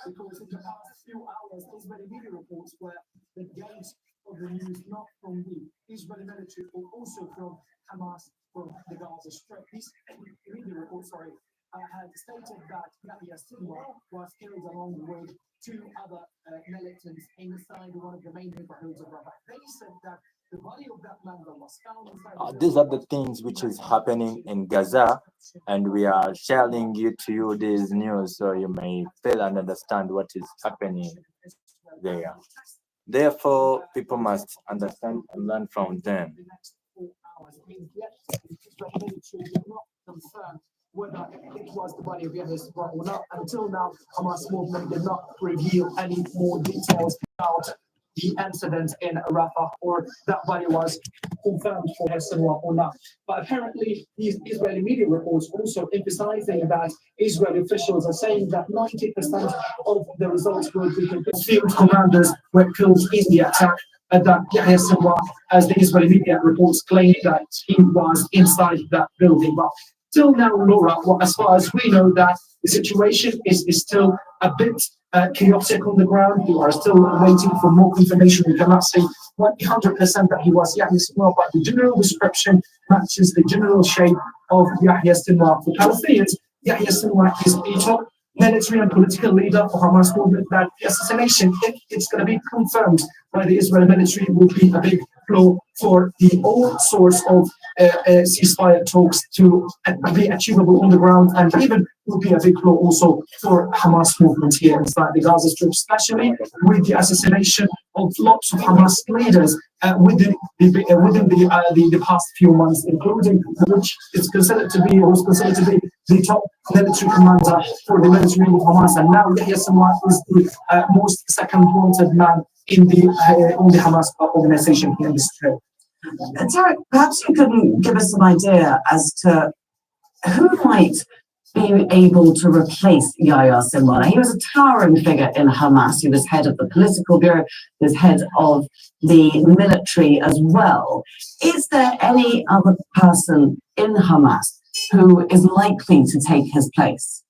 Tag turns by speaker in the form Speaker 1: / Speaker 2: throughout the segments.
Speaker 1: because in the past few hours, Israeli media reports were the gate of the news, not from the Israeli military, but also from Hamas, from the Gaza Strip. These media reports, had stated that Yahya Sinwar was killed along with two other militants inside one of the main neighborhoods of Rafah. They said that the body of that man that was found inside
Speaker 2: these are the things which is happening in Gaza, and we are sharing to you this news so you may feel and understand what is happening there. Therefore, people must understand and learn from them.
Speaker 1: Whether it was the body of Yahya Sinwar or not. Until now, Hamas movement did not reveal any more details about the incident in Rafah, or that body was confirmed for Yahya Sinwar or not. But apparently, these Israeli media reports also emphasizing that Israeli officials are saying that 90% of the results will be field commanders were killed in the attack. That Yahya Sinwar, as the Israeli media reports, claimed that he was inside that building. But till now, Laura, as far as we know, that the situation is still a bit chaotic on the ground. We are still waiting for more confirmation. We cannot say 100% that he was Yahya Sinwar, but the general description matches the general shape of Yahya Sinwar. For Palestinians, Yahya Sinwar is a top military and political leader for Hamas movement. That the assassination, if it's going to be confirmed by the Israeli military, will be a big blow for the all sorts of ceasefire talks to be achievable on the ground, and even will be a big blow also for Hamas movement here inside the Gaza Strip, especially with the assassination of lots of Hamas leaders within the past few months, including which is considered to be, or was considered to be, the top military commander for the military of Hamas, and now Yahya Sinwar is the most second wanted man in the Hamas organization here in the Strip.
Speaker 3: Tarek, perhaps you can give us an idea as to who might be able to replace Yahya Sinwar. He was a towering figure in Hamas. He was head of the political bureau, he was head of the military as well. Is there any other person in Hamas who is likely to take his place?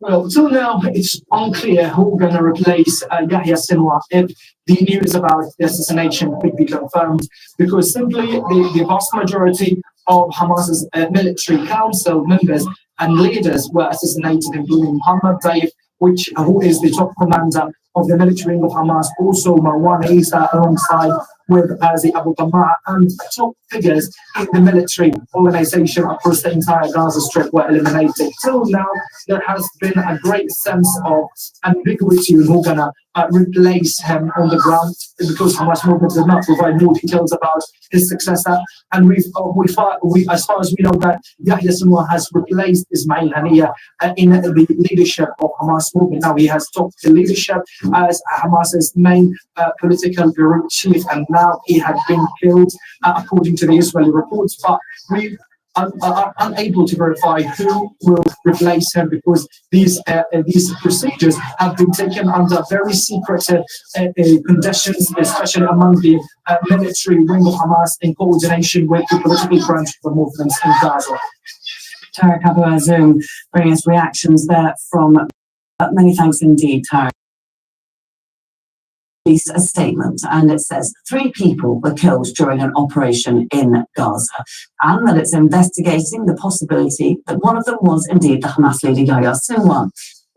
Speaker 1: Well, till now, it's unclear who's going to replace Yahya Sinwar if the news about the assassination could be confirmed, because simply the vast majority of Hamas's military council members and leaders were assassinated, including Muhammad Taif, who is the top commander of the military wing of Hamas, also Marwan Isa, alongside with the Abu Tamar, and top figures in the military organization across the entire Gaza Strip were eliminated. Till now, there has been a great sense of ambiguity who's going to replace him on the ground, because Hamas movement did not provide more details about his successor. And as far as we know, that Yahya Sinwar has replaced Ismail Haniyeh in the leadership of Hamas movement. Now he has topped the leadership as Hamas's main political bureau chief, and now he had been killed according to the Israeli reports. But we are unable to verify who will replace him, because these procedures have been taken under very secretive conditions, especially among the military wing of Hamas, in coordination with the political branch of the movements in Gaza.
Speaker 3: Tarek Abu Azum bringing us reactions there from many thanks indeed, Tarek. Released a statement, and it says 3 people were killed during an operation in Gaza, and that it's investigating the possibility that one of them was indeed the Hamas leader Yahya Sinwar.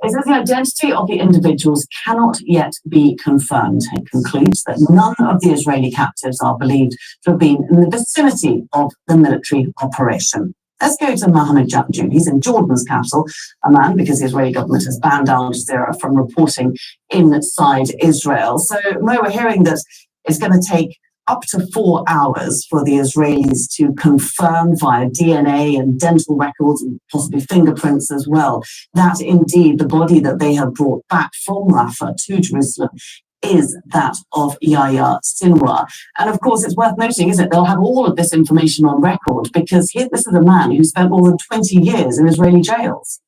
Speaker 3: It says the identity of the individuals cannot yet be confirmed. It concludes that none of the Israeli captives are believed to have been in the vicinity of the military operation. Let's go to Mohammed Jabju. He's in Jordan's capital, Amman, because the Israeli government has banned Al Jazeera from reporting inside Israel. So, Mo, we're hearing that it's going to take up to 4 hours for the Israelis to confirm via DNA and dental records and possibly fingerprints as well, that indeed the body that they have brought back from Rafah to Jerusalem is that of Yahya Sinwar. And of course, it's worth noting, isn't it? They'll have all of this information on record, because this is a man who spent more than 20 years in Israeli jails.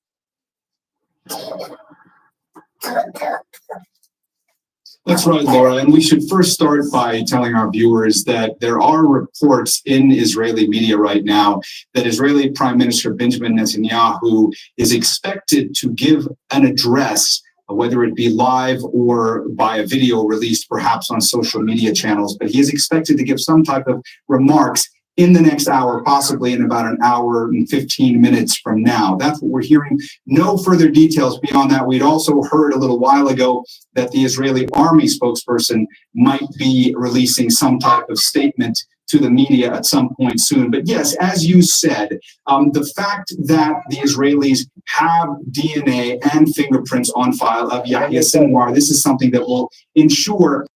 Speaker 4: That's right, Laura. And we should first start by telling our viewers that there are reports in Israeli media right now that Israeli Prime Minister Benjamin Netanyahu is expected to give an address, whether it be live or by a video released perhaps on social media channels. But he is expected to give some type of remarks in the next hour, possibly in about an hour and 15 minutes from now. That's what we're hearing. No further details beyond that. We'd also heard a little while ago that the Israeli army spokesperson might be releasing some type of statement to the media at some point soon. But yes, as you said, the fact that the Israelis have DNA and fingerprints on file of Yahya Sinwar, this is something that will ensure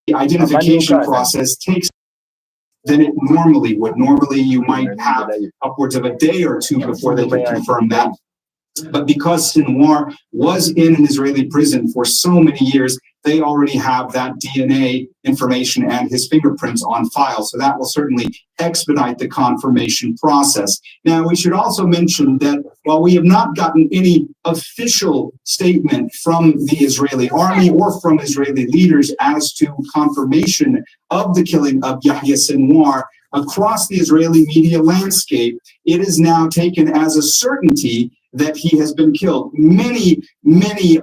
Speaker 4: the identification process takes than it normally would. Normally, you might have upwards of a day or two before they can confirm that. But because Sinwar was in an Israeli prison for so many years, they already have that DNA information and his fingerprints on file. So that will certainly expedite the confirmation process. Now, we should also mention that while we have not gotten any official statement from the Israeli army or from Israeli leaders as to confirmation of the killing of Yahya Sinwar, across the Israeli media landscape, it is now taken as a certainty that he has been killed. Many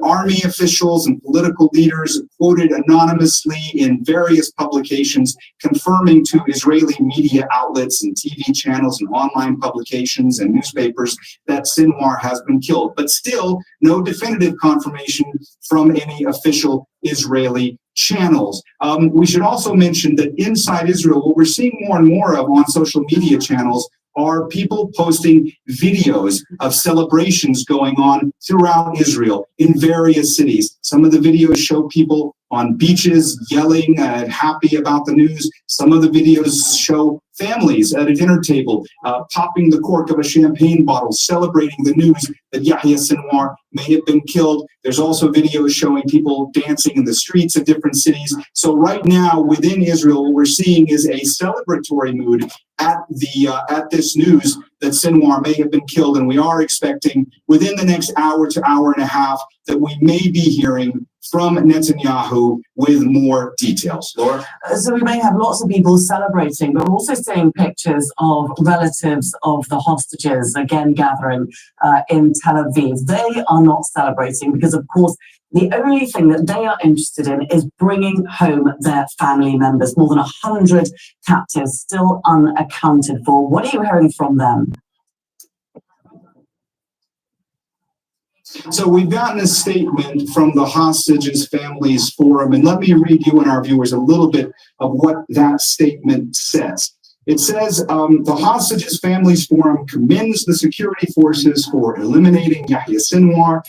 Speaker 4: army officials and political leaders quoted anonymously in various publications confirming to Israeli media outlets and TV channels and online publications and newspapers that Sinwar has been killed. But still, no definitive confirmation from any official Israeli channels. We should also mention that inside Israel, what we're seeing more and more of on social media channels are people posting videos of celebrations going on throughout Israel in various cities. Some of the videos show people on beaches yelling and happy about the news. Some of the videos show families at a dinner table popping the cork of a champagne bottle, celebrating the news that Yahya Sinwar may have been killed. There's also videos showing people dancing in the streets of different cities. So right now within Israel, what we're seeing is a celebratory mood at this news that Sinwar may have been killed, and we are expecting within the next hour to hour and a half that we may be hearing from Netanyahu with more details. Laura?
Speaker 3: So we may have lots of people celebrating, but we're also seeing pictures of relatives of the hostages again gathering in Tel Aviv. They are not celebrating because, of course, the only thing that they are interested in is bringing home their family members. More than 100 captives still unaccounted for. What are you hearing from them?
Speaker 4: So we've gotten a statement from the Hostages Families Forum, and let me read you and our viewers a little bit of what that statement says. It says, the Hostages Families Forum commends the security forces for eliminating Yahya Sinwar.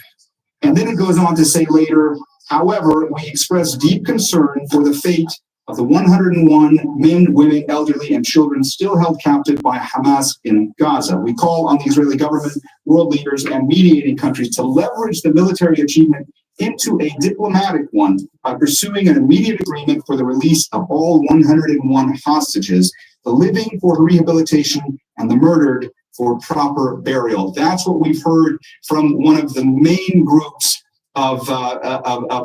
Speaker 4: And then it goes on to say later, however, we express deep concern for the fate of the 101 men, women, elderly, and children still held captive by Hamas in Gaza. We call on the Israeli government, world leaders, and mediating countries to leverage the military achievement into a diplomatic one by pursuing an immediate agreement for the release of all 101 hostages, the living for rehabilitation and the murdered for proper burial. That's what we've heard from one of the main groups of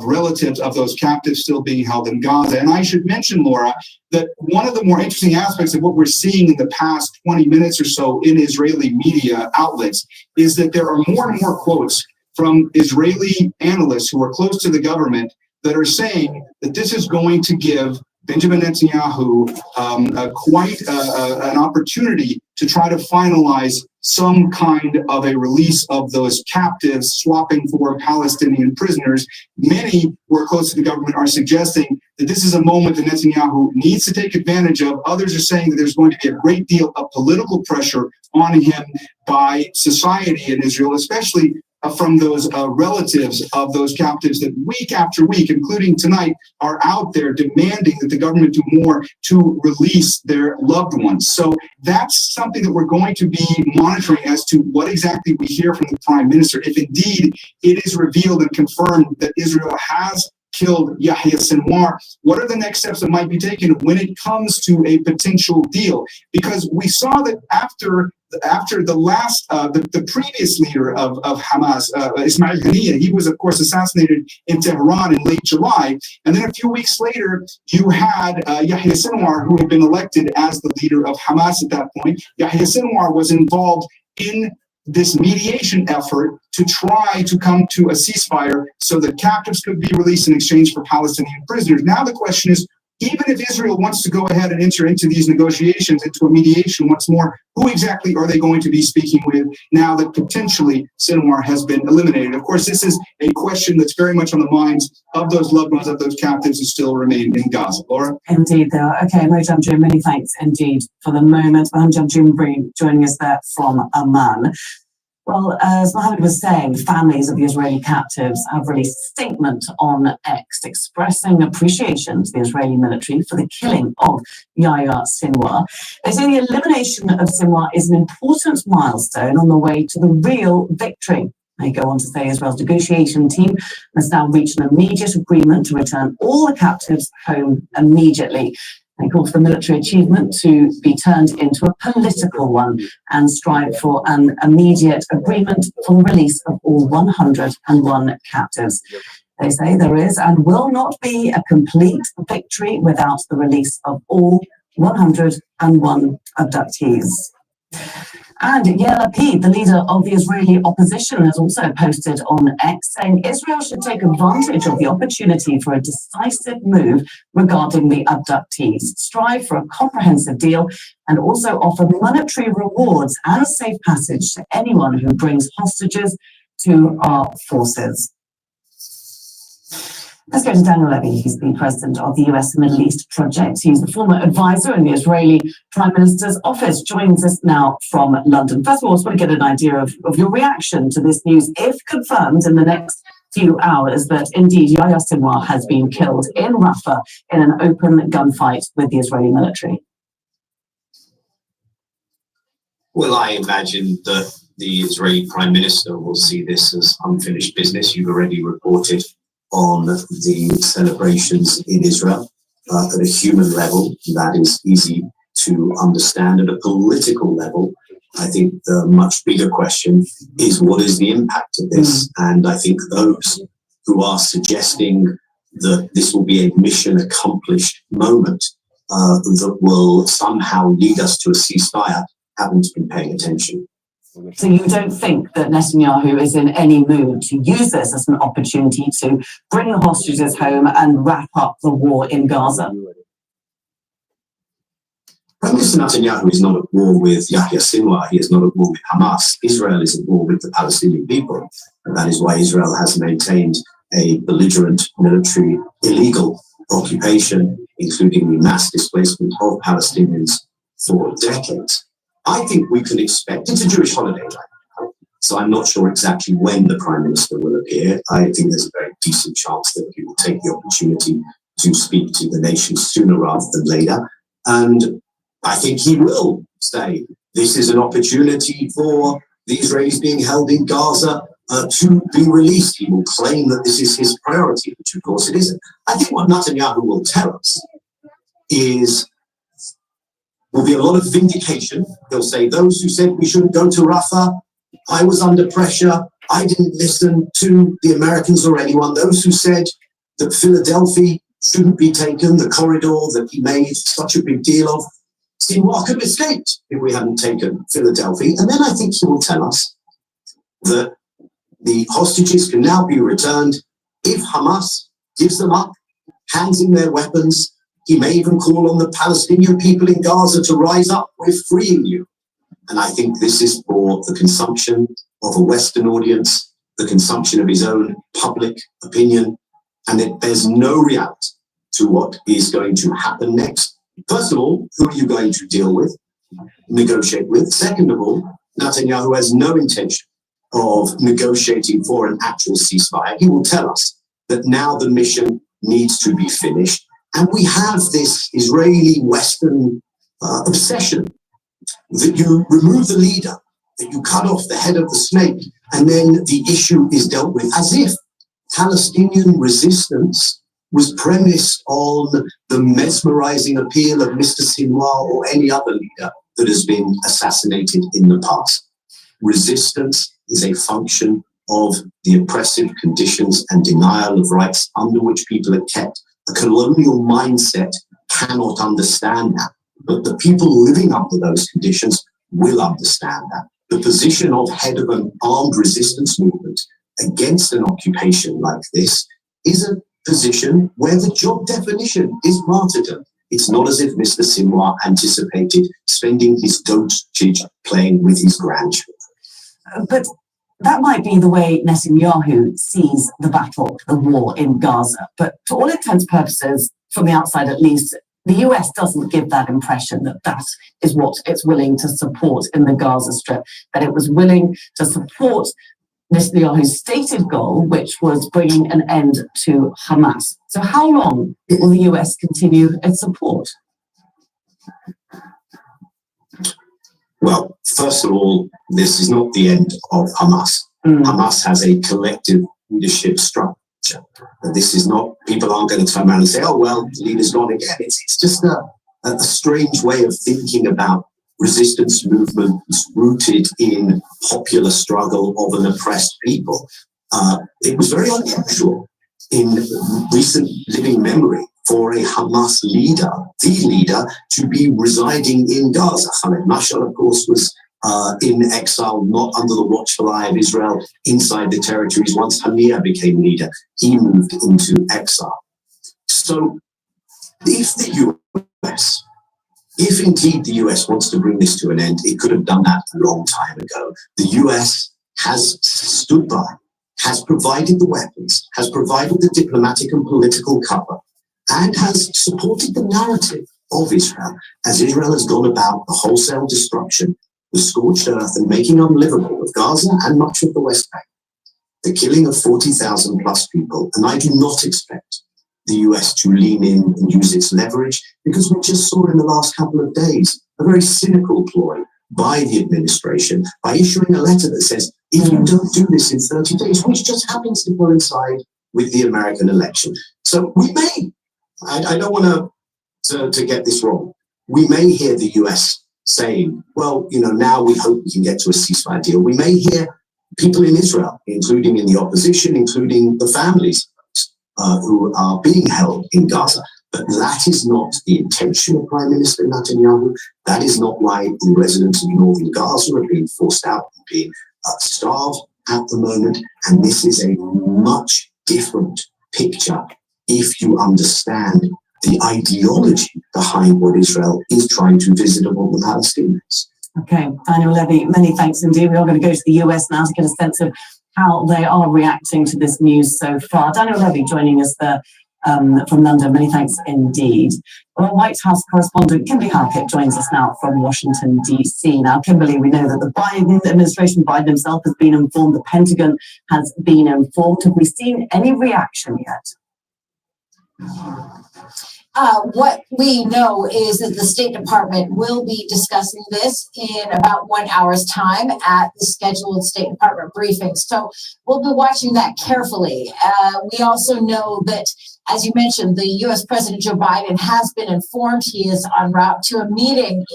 Speaker 4: relatives of those captives still being held in Gaza. And I should mention, Laura, that one of the more interesting aspects of what we're seeing in the past 20 minutes or so in Israeli media outlets is that there are more and more quotes from Israeli analysts who are close to the government that are saying that this is going to give Benjamin Netanyahu quite an opportunity to try to finalize some kind of a release of those captives, swapping for Palestinian prisoners. Many who are close to the government are suggesting that this is a moment that Netanyahu needs to take advantage of. Others are saying that there's going to be a great deal of political pressure on him by society in Israel, especially from those relatives of those captives that week after week, including tonight, are out there demanding that the government do more to release their loved ones. So that's something that we're going to be monitoring as to what exactly we hear from the prime minister. If indeed it is revealed and confirmed that Israel has killed Yahya Sinwar, what are the next steps that might be taken when it comes to a potential deal? Because we saw that after after the last, the previous leader of Hamas, Ismail Haniyeh, he was, of course, assassinated in Tehran in late July. And then a few weeks later, you had Yahya Sinwar, who had been elected as the leader of Hamas at that point. Yahya Sinwar was involved in this mediation effort to try to come to a ceasefire so that captives could be released in exchange for Palestinian prisoners. Now the question is, even if Israel wants to go ahead and enter into these negotiations, into a mediation once more, who exactly are they going to be speaking with now that potentially Sinwar has been eliminated? Of course, this is a question that's very much on the minds of those loved ones, of those captives who still remain in Gaza. Laura?
Speaker 3: Indeed, they are. Okay, Mojam Jim, many thanks indeed for the moment. Mojam Jim joining us there from Amman. Well, as Mohammed was saying, families of the Israeli captives have released a statement on X expressing appreciation to the Israeli military for the killing of Yahya Sinwar. They say the elimination of Sinwar is an important milestone on the way to the real victory. They go on to say Israel's negotiation team has now reached an immediate agreement to return all the captives home immediately. They call for the military achievement to be turned into a political one and strive for an immediate agreement for the release of all 101 captives. They say there is and will not be a complete victory without the release of all 101 abductees. And Yair Lapid, the leader of the Israeli opposition, has also posted on X saying Israel should take advantage of the opportunity for a decisive move regarding the abductees, strive for a comprehensive deal, and also offer monetary rewards and safe passage to anyone who brings hostages to our forces. Let's go to Daniel Levy. He's the president of the US Middle East Project. He's the former advisor in the Israeli Prime Minister's office. Joins us now from London. First of all, I just want to get an idea of your reaction to this news, if confirmed in the next few hours, that indeed Yahya Sinwar has been killed in Rafah in an open gunfight with the Israeli military.
Speaker 5: Well, I imagine that the Israeli Prime Minister will see this as unfinished business. You've already reported on the celebrations in Israel. At a human level, that is easy to understand. At a political level, I think the much bigger question is, what is the impact of this? And I think those who are suggesting that this will be a mission accomplished moment that will somehow lead us to a ceasefire haven't been paying attention.
Speaker 3: So you don't think that Netanyahu is in any mood to use this as an opportunity to bring the hostages home and wrap up the war in Gaza?
Speaker 5: Prime Minister Netanyahu is not at war with Yahya Sinwar. He is not at war with Hamas. Israel is at war with the Palestinian people. And that is why Israel has maintained a belligerent military illegal occupation, including the mass displacement of Palestinians for decades. I think we can expect, it's a Jewish holiday right now, so I'm not sure exactly when the Prime Minister will appear. I think there's a very decent chance that he will take the opportunity to speak to the nation sooner rather than later. And I think he will say this is an opportunity for the Israelis being held in Gaza to be released. He will claim that this is his priority, which of course it isn't. I think what Netanyahu will tell us will be a lot of vindication. He'll say, those who said we shouldn't go to Rafah, I was under pressure, I didn't listen to the Americans or anyone. Those who said that Philadelphia shouldn't be taken, the corridor that he made such a big deal of, Sinwar could have escaped if we hadn't taken Philadelphia. And then I think he will tell us that the hostages can now be returned if Hamas gives them up, hands in their weapons. He may even call on the Palestinian people in Gaza to rise up, we're freeing you. And I think this is for the consumption of a Western audience, the consumption of his own public opinion, and that there's no reality to what is going to happen next. First of all, who are you going to deal with, negotiate with? Second of all, Netanyahu has no intention of negotiating for an actual ceasefire. He will tell us that now the mission needs to be finished. And we have this Israeli Western obsession that you remove the leader, that you cut off the head of the snake, and then the issue is dealt with, as if Palestinian resistance was premised on the mesmerizing appeal of Mr. Sinwar or any other leader. that has been assassinated in the past. Resistance is a function of the oppressive conditions and denial of rights under which people are kept. A colonial mindset cannot understand that, but the people living under those conditions will understand that. The position of head of an armed resistance movement against an occupation like this is a position where the job definition is martyrdom. It's not as if Mr. Sinwar anticipated spending his dotage playing with his grandchildren.
Speaker 3: But that might be the way Netanyahu sees the battle, the war in Gaza. But to all intents and purposes, from the outside at least, the US doesn't give that impression that that is what it's willing to support in the Gaza Strip, that it was willing to support Netanyahu's stated goal, which was bringing an end to Hamas. So how long will the US continue its support?
Speaker 5: Well, first of all, this is not the end of Hamas. Hamas has a collective leadership structure. And this is not, people aren't going to turn around and say, oh, well, the leader's gone again. It's just a strange way of thinking about resistance movements rooted in popular struggle of an oppressed people. It was very unusual in recent living memory for a Hamas leader, the leader, to be residing in Gaza. Khaled Mashal, of course, was in exile, not under the watchful eye of Israel, inside the territories. Once Haniyeh became leader, he moved into exile. So if the US, if indeed the US wants to bring this to an end, it could have done that a long time ago. The US has stood by, has provided the weapons, has provided the diplomatic and political cover, and has supported the narrative of Israel as Israel has gone about the wholesale destruction, the scorched earth, and making unlivable of Gaza and much of the West Bank, the killing of 40,000 plus people. And I do not expect the US to lean in and use its leverage, because we just saw in the last couple of days a very cynical ploy by the administration by issuing a letter that says, if you don't do this in 30 days, which just happens to coincide with the American election. So we may, I don't want to get this wrong, we may hear the US saying, well, now we hope we can get to a ceasefire deal. We may hear people in Israel, including in the opposition, including the families who are being held in Gaza. But that is not the intention of Prime Minister Netanyahu. That is not why the residents of northern Gaza are being forced out and being starved at the moment. And this is a much different picture if you understand the ideology behind what Israel is trying to visit upon the Palestinians.
Speaker 3: Okay, Daniel Levy, many thanks indeed. We are going to go to the US now to get a sense of how they are reacting to this news so far. Daniel Levy joining us there from London. Many thanks indeed. Well, White House correspondent Kimberly Halkett joins us now from Washington, D.C. Now, Kimberly, we know that the Biden administration, Biden himself has been informed, the Pentagon has been informed. Have we seen any reaction yet?
Speaker 6: What we know is that the State Department will be discussing this in about 1 hour's time at the scheduled State Department briefing. So we'll be watching that carefully. We also know that, as you mentioned, the U.S. President Joe Biden has been informed. He is en route to a meeting,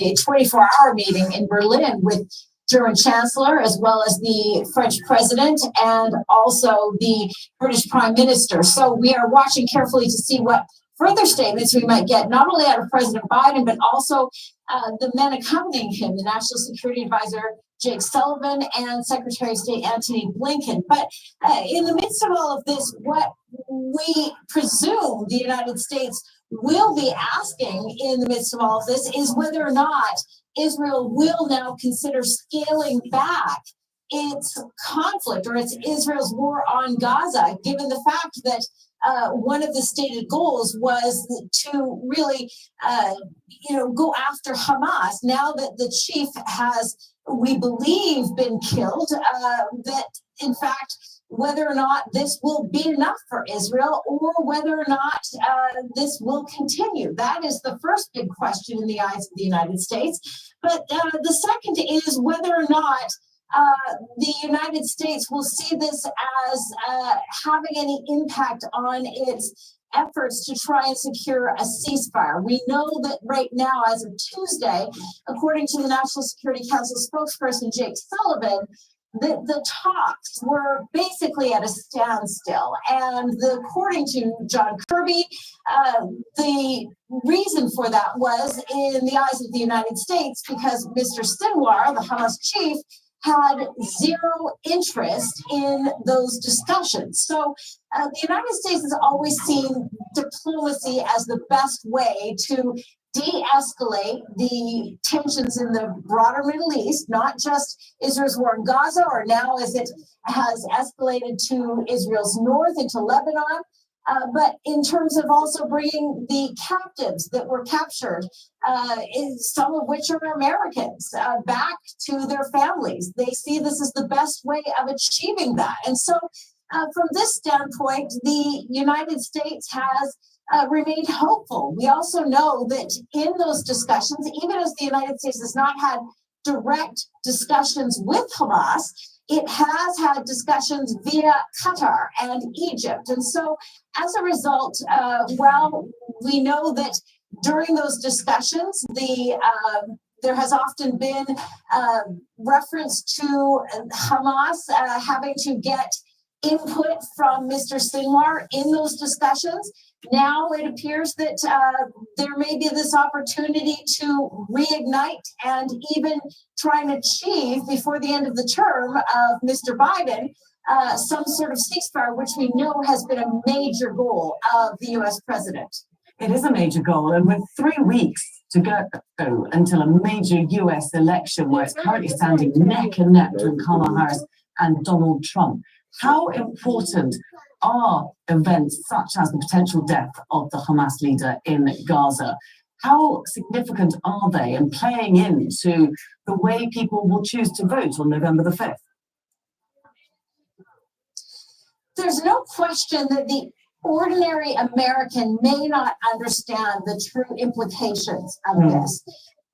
Speaker 6: a 24-hour meeting in Berlin with German Chancellor, as well as the French President, and also the British Prime Minister. So we are watching carefully to see what further statements we might get, not only out of President Biden, but also the men accompanying him, the National Security Advisor Jake Sullivan and Secretary of State Antony Blinken. But in the midst of all of this, what we presume the United States will be asking in the midst of all of this is whether or not Israel will now consider scaling back its conflict, or it's Israel's war on Gaza, given the fact that one of the stated goals was to really, go after Hamas. Now that the chief has, we believe, been killed, that in fact, whether or not this will be enough for Israel, or whether or not this will continue. That is the first big question in the eyes of the United States. But the second is whether or not the United States will see this as having any impact on its efforts to try and secure a ceasefire. We know that right now, as of Tuesday, according to the National Security Council spokesperson Jake Sullivan, the talks were basically at a standstill. And according to John Kirby, the reason for that was, in the eyes of the United States, because Mr. Sinwar, the Hamas chief, had zero interest in those discussions. So the United States has always seen diplomacy as the best way to de-escalate the tensions in the broader Middle East, not just Israel's war in Gaza, or now as it has escalated to Israel's north into Lebanon, but in terms of also bringing the captives that were captured, some of which are Americans, back to their families. They see this as the best way of achieving that. And so from this standpoint, the United States has remained hopeful. We also know that in those discussions, even as the United States has not had direct discussions with Hamas, it has had discussions via Qatar and Egypt. And so as a result, we know that during those discussions, there has often been reference to Hamas having to get input from Mr. Sinwar in those discussions. Now it appears that there may be this opportunity to reignite and even try and achieve before the end of the term of Mr. Biden some sort of ceasefire, which we know has been a major goal of the U.S. president.
Speaker 3: It is a major goal, and with 3 weeks to go until a major U.S. election where it's currently standing neck and neck between Kamala Harris and Donald Trump, how important are events such as the potential death of the Hamas leader in Gaza? How significant are they in playing into the way people will choose to vote on November the 5th?
Speaker 6: There's no question that the ordinary American may not understand the true implications of this,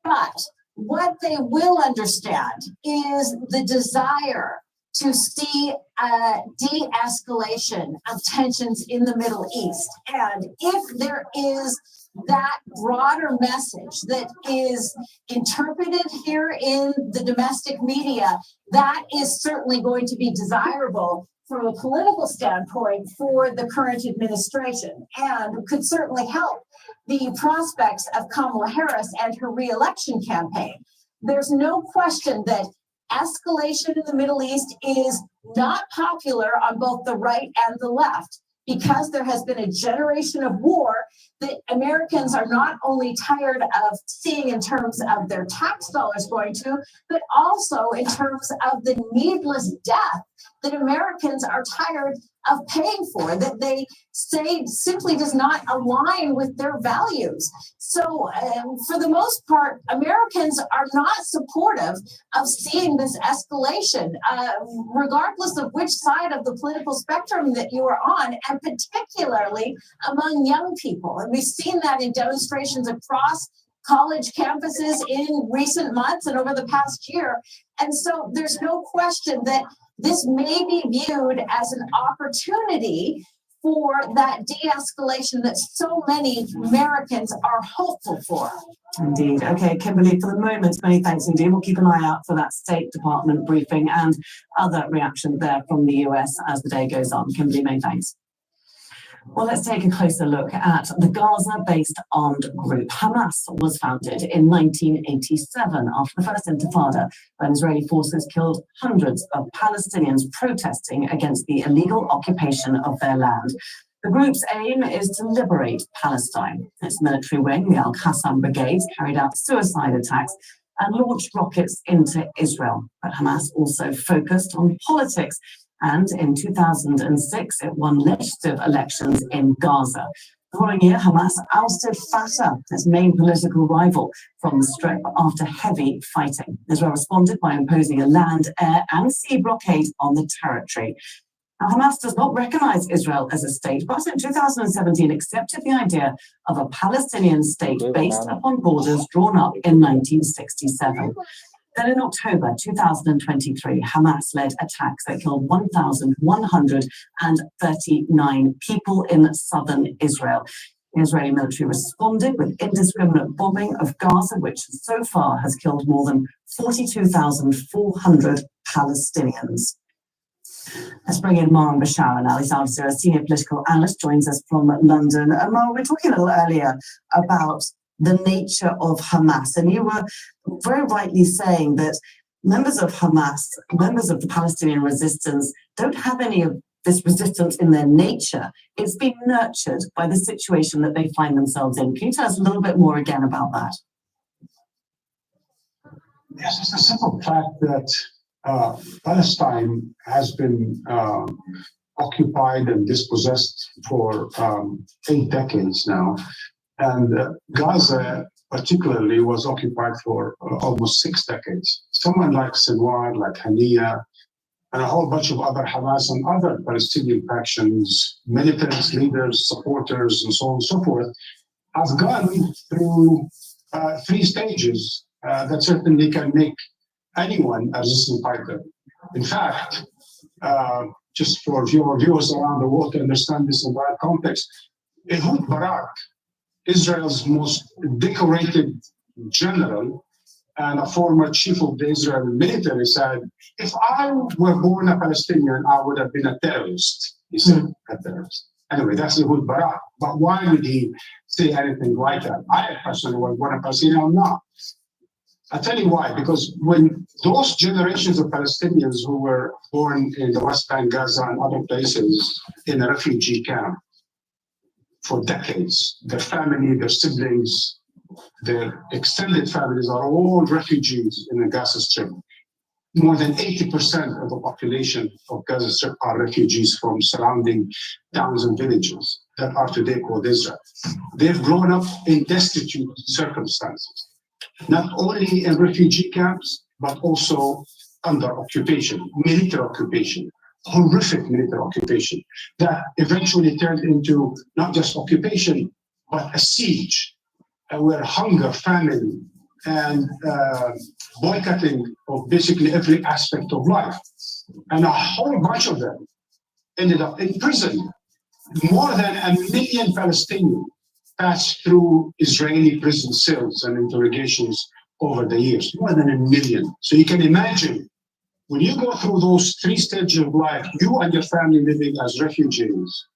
Speaker 6: but what they will understand is the desire to see a de-escalation of tensions in the Middle East. And if there is that broader message that is interpreted here in the domestic media, that is certainly going to be desirable from a political standpoint for the current administration, and could certainly help the prospects of Kamala Harris and her re-election campaign. There's no question that escalation in the Middle East is not popular on both the right and the left, because there has been a generation of war that Americans are not only tired of seeing in terms of their tax dollars going to, but also in terms of the needless death that Americans are tired of paying for, that they say simply does not align with their values. So for the most part, Americans are not supportive of seeing this escalation, regardless of which side of the political spectrum that you are on, and particularly among young people. And we've seen that in demonstrations across college campuses in recent months and over the past year. And so there's no question that this may be viewed as an opportunity for that de-escalation that so many Americans are hopeful for.
Speaker 3: Indeed. Okay, Kimberly, for the moment, many thanks indeed. We'll keep an eye out for that State Department briefing and other reaction there from the US as the day goes on. Kimberly, many thanks. Well, let's take a closer look at the Gaza-based armed group. Hamas was founded in 1987 after the first Intifada, when Israeli forces killed hundreds of Palestinians protesting against the illegal occupation of their land. The group's aim is to liberate Palestine. Its military wing, the Al-Qassam Brigade, carried out suicide attacks and launched rockets into Israel. But Hamas also focused on politics, and in 2006, it won legislative elections in Gaza. The following year, Hamas ousted Fatah, its main political rival, from the Strip after heavy fighting. Israel responded by imposing a land, air, and sea blockade on the territory. Now, Hamas does not recognize Israel as a state, but in 2017 accepted the idea of a Palestinian state based upon borders drawn up in 1967. Then in October 2023, Hamas led attacks that killed 1,139 people in southern Israel. The Israeli military responded with indiscriminate bombing of Gaza, which so far has killed more than 42,400 Palestinians. Let's bring in Maran Bashar now. He's Al Jazeera senior political analyst, joins us from London. Maran, we were talking a little earlier about the nature of Hamas, and you were very rightly saying that members of Hamas, members of the Palestinian resistance, don't have any of this resistance in their nature. It's been nurtured by the situation that they find themselves in. Can you tell us a little bit more again about that?
Speaker 7: Yes, it's the simple fact that Palestine has been occupied and dispossessed for 8 decades now. And Gaza particularly was occupied for almost 6 decades. Someone like Sinwar, like Yahya, and a whole bunch of other Hamas and other Palestinian factions, militants, leaders, supporters, and so on and so forth, have gone through 3 stages that certainly can make anyone a resistant fighter. In fact, just for your viewers around the world to understand this in the right context, Ehud Barak, Israel's most decorated general and a former chief of the Israeli military, said, if I were born a Palestinian, I would have been a terrorist. He said, a terrorist. Anyway, that's Ehud Barak. But why would he say anything like that? I personally was born a Palestinian or not. I'll tell you why, because when those generations of Palestinians who were born in the West Bank, Gaza, and other places in a refugee camp for decades, their family, their siblings, their extended families are all refugees in the Gaza Strip. More than 80% of the population of Gaza Strip are refugees from surrounding towns and villages that are today called Israel. They've grown up in destitute circumstances, not only in refugee camps, but also under occupation, military occupation, horrific military occupation that eventually turned into not just occupation, but a siege, where hunger, famine, and boycotting of basically every aspect of life. And a whole bunch of them ended up in prison. More than 1 million Palestinians passed through Israeli prison cells and interrogations over the years, more than 1 million. So you can imagine, when you go through those 3 stages of life, you and your family living as refugees,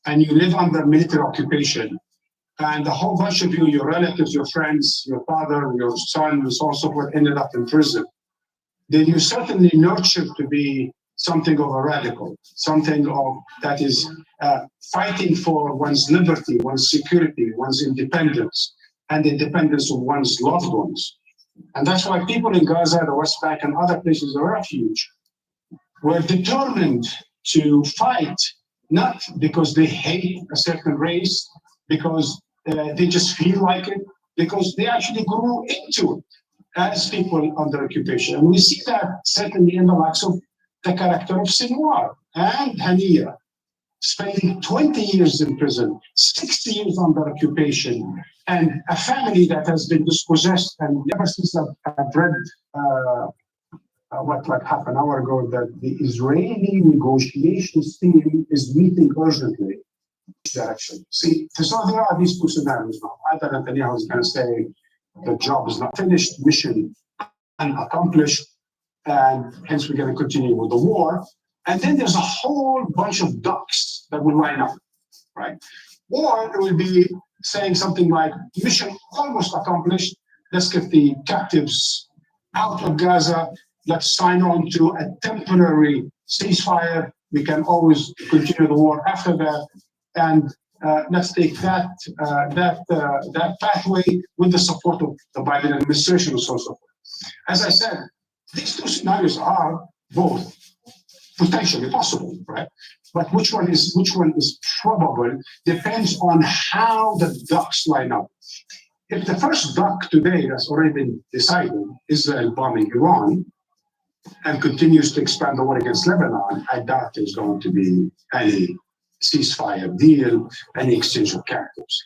Speaker 7: and you live under military occupation, and a whole bunch of you, your relatives, your friends, your father, your son, and so on and so forth, ended up in prison, then you certainly nurtured to be something of a radical, something of that is fighting for one's liberty, one's security, one's independence, and the independence of one's loved ones. And that's why people in Gaza, the West Bank, and other places of refuge were determined to fight, not because they hate a certain race, because they just feel like it, because they actually grew into it as people under occupation. And we see that certainly in the likes of the character of Sinwar and Yahya, spending 20 years in prison, 60 years under occupation, and a family that has been dispossessed. And ever since I've read, like half an hour ago, that the Israeli negotiations team is meeting urgently direction. See, there are these 2 scenarios now. Either Netanyahu is going to say the job is not finished, mission unaccomplished, and hence we're going to continue with the war. And then there's a whole bunch of ducks that will line up, right? Or it will be saying something like, mission almost accomplished, let's get the captives out of Gaza, let's sign on to a temporary ceasefire, we can always continue the war after that, and let's take that pathway with the support of the Biden administration and so forth. As I said, these 2 scenarios are both potentially possible, right? But which one is probable depends on how the ducks line up. If the first duck today that's already been decided, Israel bombing Iran, and continues to expand the war against Lebanon, I doubt there's going to be any ceasefire deal, any exchange of captives.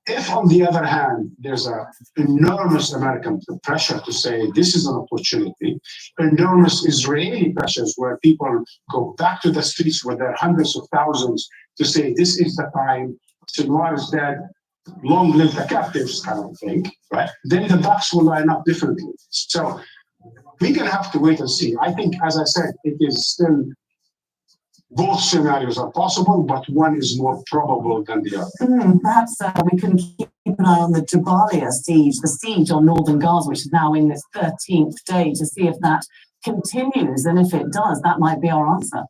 Speaker 7: If, on the other hand, there's an enormous American pressure to say this is an opportunity, enormous Israeli pressures where people go back to the streets where there are hundreds of thousands to say this is the time, Sinwar is dead, long live the captives kind of thing, right? Then the ducks will line up differently. So we're going to have to wait and see. I think, as I said, it is still, both scenarios are possible, but one is more probable than the other.
Speaker 3: Perhaps we can keep an eye on the Jabalia siege, the siege on northern Gaza, which is now in its 13th day, to see if that continues. And if it does, that might be our answer.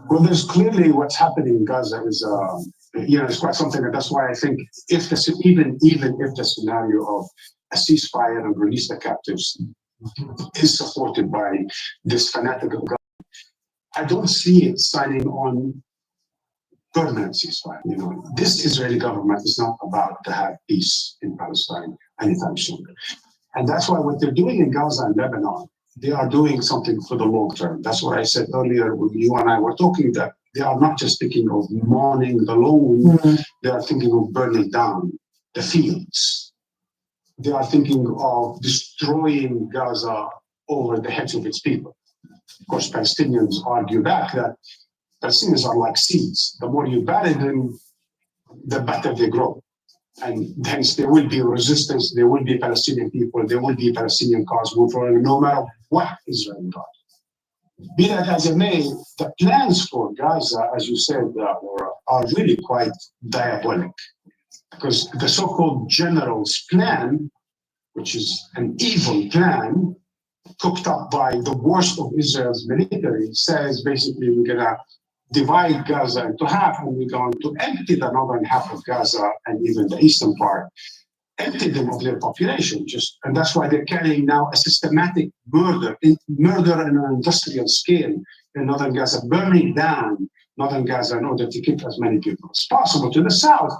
Speaker 7: Well, there's clearly what's happening in Gaza is, it's quite something. And that's why I think if even if the scenario of a ceasefire and release the captives is supported by this fanatical government, I don't see it signing on permanent ceasefire. This Israeli government is not about to have peace in Palestine anytime soon. And that's why what they're doing in Gaza and Lebanon, they are doing something for the long term. That's what I said earlier when you and I were talking, that they are not just thinking of mourning the lone, they are thinking of burning down the fields. They are thinking of destroying Gaza over the heads of its people. Of course, Palestinians argue back that Palestinians are like seeds. The more you bury them, the better they grow. And hence there will be resistance, there will be Palestinian people, there will be Palestinian cause move forward, no matter what Israel does. Be that as it may, the plans for Gaza, as you said, are really quite diabolic. Because the so-called general's plan, which is an evil plan, cooked up by the worst of Israel's military, says basically we're going to divide Gaza into half and we're going to empty the northern half of Gaza and even the eastern part, empty them of their population. And that's why they're carrying now a systematic murder on an industrial scale in northern Gaza, burning down northern Gaza in order to keep as many people as possible to the south.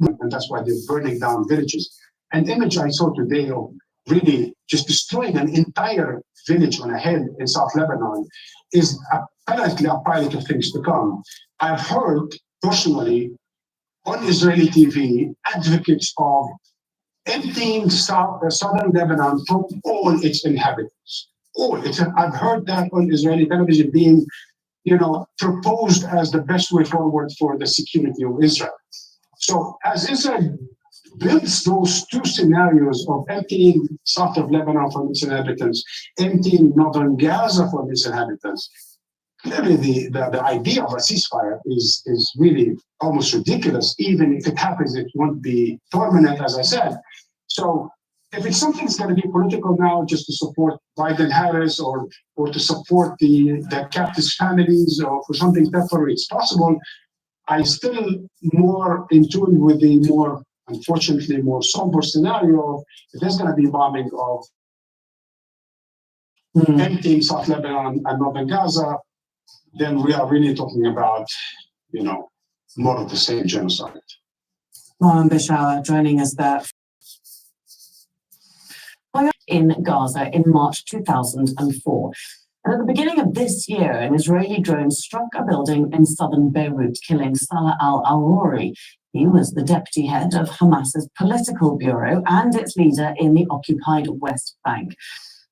Speaker 7: And that's why they're burning down villages. An image I saw today of really just destroying an entire village on a hill in South Lebanon is apparently a pilot of things to come. I've heard personally on Israeli TV advocates of emptying southern Lebanon from all its inhabitants. I've heard that on Israeli television being, proposed as the best way forward for the security of Israel. So as Israel builds those two scenarios of emptying south of Lebanon from its inhabitants, emptying northern Gaza from its inhabitants, clearly the idea of a ceasefire is really almost ridiculous. Even if it happens, it won't be permanent, as I said. So if it's something that's going to be political now, just to support Biden-Harris or to support the captives' families or for something temporary, it's possible. I'm still more in tune with the unfortunately more somber scenario of if there's going to be bombing of emptying South Lebanon and northern Gaza, then we are really talking about, more of the same genocide.
Speaker 3: Mohammed Bishara joining us there. In Gaza in March 2004. And at the beginning of this year, an Israeli drone struck a building in southern Beirut, killing Salah al-Arouri. He was the deputy head of Hamas's political bureau and its leader in the occupied West Bank.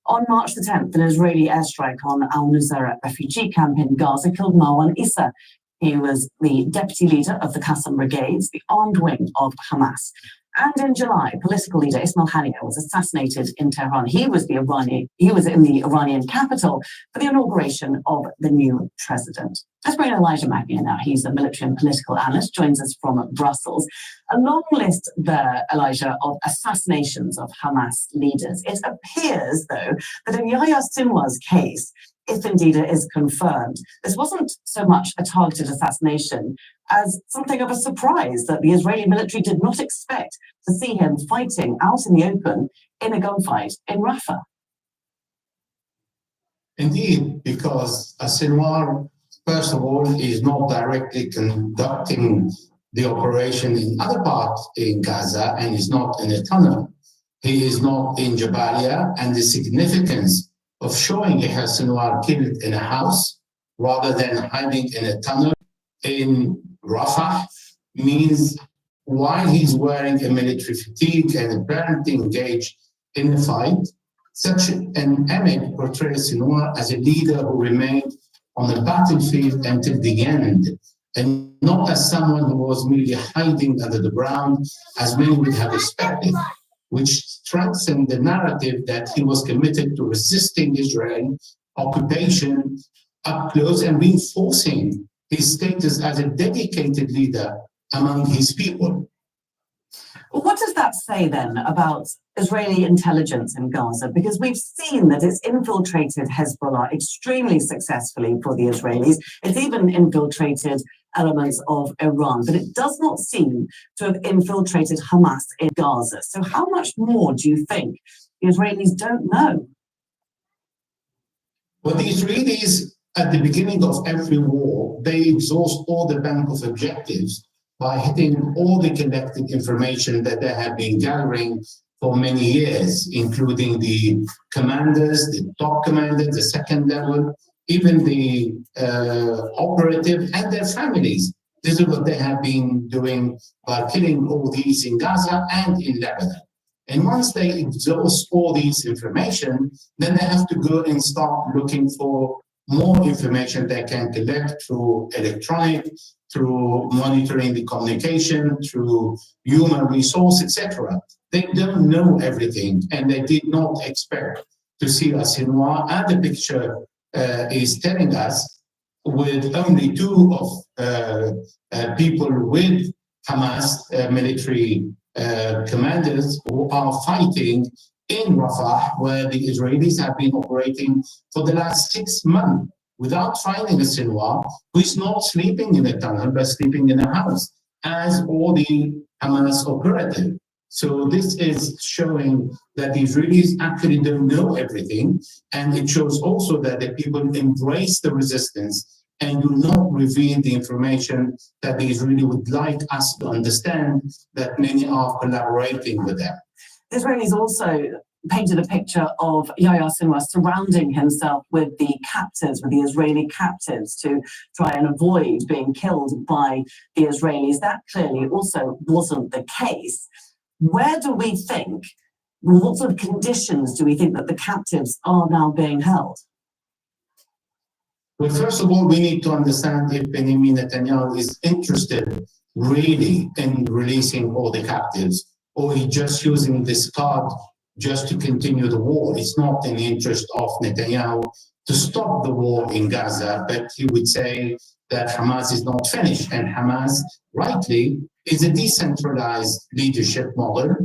Speaker 3: On March the 10th, an Israeli airstrike on al-Nusayrat refugee camp in Gaza killed Marwan Issa. He was the deputy leader of the Qassam Brigades, the armed wing of Hamas. And in July, political leader Ismail Haniyeh was assassinated in Tehran. He was in the Iranian capital for the inauguration of the new president. Let's bring in Elijah Magnier now. He's a military and political analyst, joins us from Brussels. A long list there, Elijah, of assassinations of Hamas leaders. It appears, though, that in Yahya Sinwar's case, if indeed it is confirmed, this wasn't so much a targeted assassination as something of a surprise that the Israeli military did not expect to see him fighting out in the open in a gunfight in Rafah.
Speaker 8: Indeed, because Sinwar, first of all, is not directly conducting the operation in other parts in Gaza and is not in a tunnel. He is not in Jabalia, and the significance of showing Yahya Sinwar killed in a house rather than hiding in a tunnel in Rafah means while he's wearing a military fatigue and apparently engaged in a fight, such an image portrays Sinwar as a leader who remained on the battlefield until the end, and not as someone who was merely hiding under the ground, as many would have expected, which strengthened the narrative that he was committed to resisting Israel occupation up close and reinforcing his status as a dedicated leader among his people.
Speaker 3: Well, what does that say then about Israeli intelligence in Gaza? Because we've seen that it's infiltrated Hezbollah extremely successfully for the Israelis. It's even infiltrated elements of Iran, but it does not seem to have infiltrated Hamas in Gaza. So how much more do you think the Israelis don't know?
Speaker 8: Well, the Israelis, at the beginning of every war, they exhaust all the bank of objectives by hitting all the collected information that they have been gathering for many years, including the commanders, the top commanders, the second level, even the operative and their families. This is what they have been doing by killing all these in Gaza and in Lebanon. And once they exhaust all these information, then they have to go and start looking for more information they can collect through electronic, through monitoring the communication, through human resource, etc. They don't know everything, and they did not expect to see a Sinwar, and the picture is telling us with only two of people with Hamas military commanders who are fighting in Rafah, where the Israelis have been operating for the last 6 months without finding a Sinwar, who is not sleeping in a tunnel, but sleeping in a house, as all the Hamas operative. So this is showing that the Israelis actually don't know everything, and it shows also that the people embrace the resistance and do not reveal the information that the Israeli would like us to understand, that many are collaborating with them.
Speaker 3: The Israelis also painted a picture of Yahya Sinwar surrounding himself with the captives, with the Israeli captives, to try and avoid being killed by the Israelis. That clearly also wasn't the case. Where do we think, what sort of conditions do we think that the captives are now being held?
Speaker 8: Well, first of all, we need to understand if Benjamin Netanyahu is interested really in releasing all the captives, or he's just using this card just to continue the war. It's not in the interest of Netanyahu to stop the war in Gaza, but he would say that Hamas is not finished, and Hamas, rightly, is a decentralized leadership model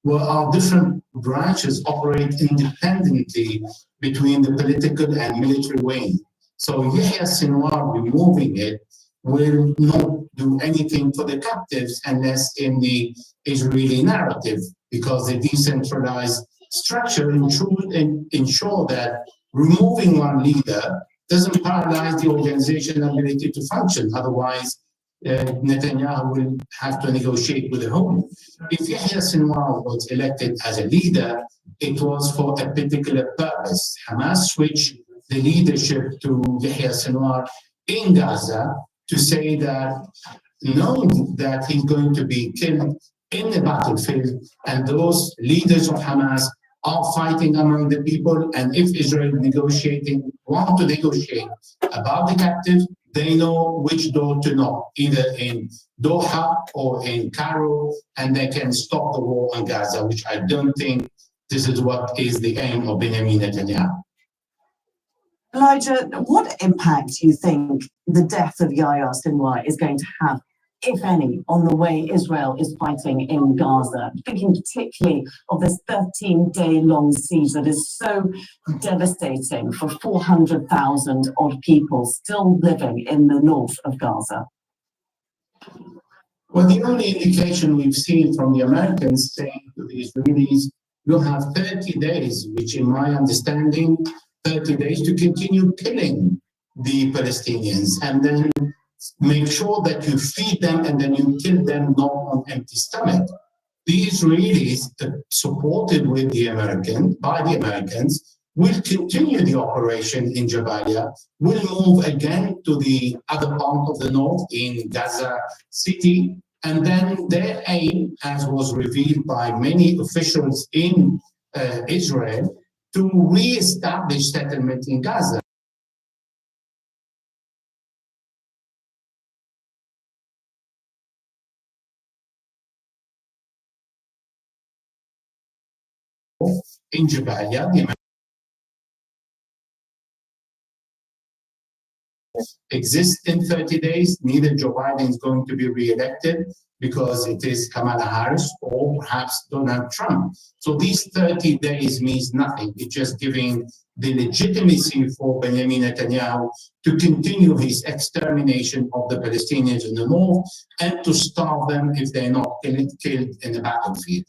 Speaker 8: where our different branches operate independently between the political and military wing. So Yahya Sinwar removing it will not do anything for the captives unless in the Israeli narrative, because the decentralized structure ensure that removing one leader doesn't paralyze the organization's ability to function. Otherwise, Netanyahu will have to negotiate with the home. If Yahya Sinwar was elected as a leader, it was for a particular purpose. Hamas switched the leadership to Yahya Sinwar in Gaza to say that, knowing that he's going to be killed in the battlefield, and those leaders of Hamas are fighting among the people, and if Israel want to negotiate about the captives, they know which door to knock, either in Doha or in Cairo, and they can stop the war on Gaza, which I don't think this is what is the aim of Benjamin Netanyahu.
Speaker 3: Elijah, what impact do you think the death of Yahya Sinwar is going to have, if any, on the way Israel is fighting in Gaza? Thinking particularly of this 13-day-long siege that is so devastating for 400,000 odd people still living in the north of Gaza.
Speaker 8: Well, the only indication we've seen from the Americans saying to the Israelis, you have 30 days, which in my understanding, 30 days to continue killing the Palestinians, and then make sure that you feed them and then you kill them not on empty stomach. The Israelis, supported with by the Americans, will continue the operation in Jabalia, will move again to the other part of the north in Gaza City, and then their aim, as was revealed by many officials in Israel, to re-establish settlement in Gaza. In Jabalia, the exists in 30 days. Neither Joe Biden is going to be re-elected because it is Kamala Harris or perhaps Donald Trump. So these 30 days means nothing. It's just giving the legitimacy for Benjamin Netanyahu to continue his extermination of the Palestinians in the north and to starve them if they're not killed in the battlefield.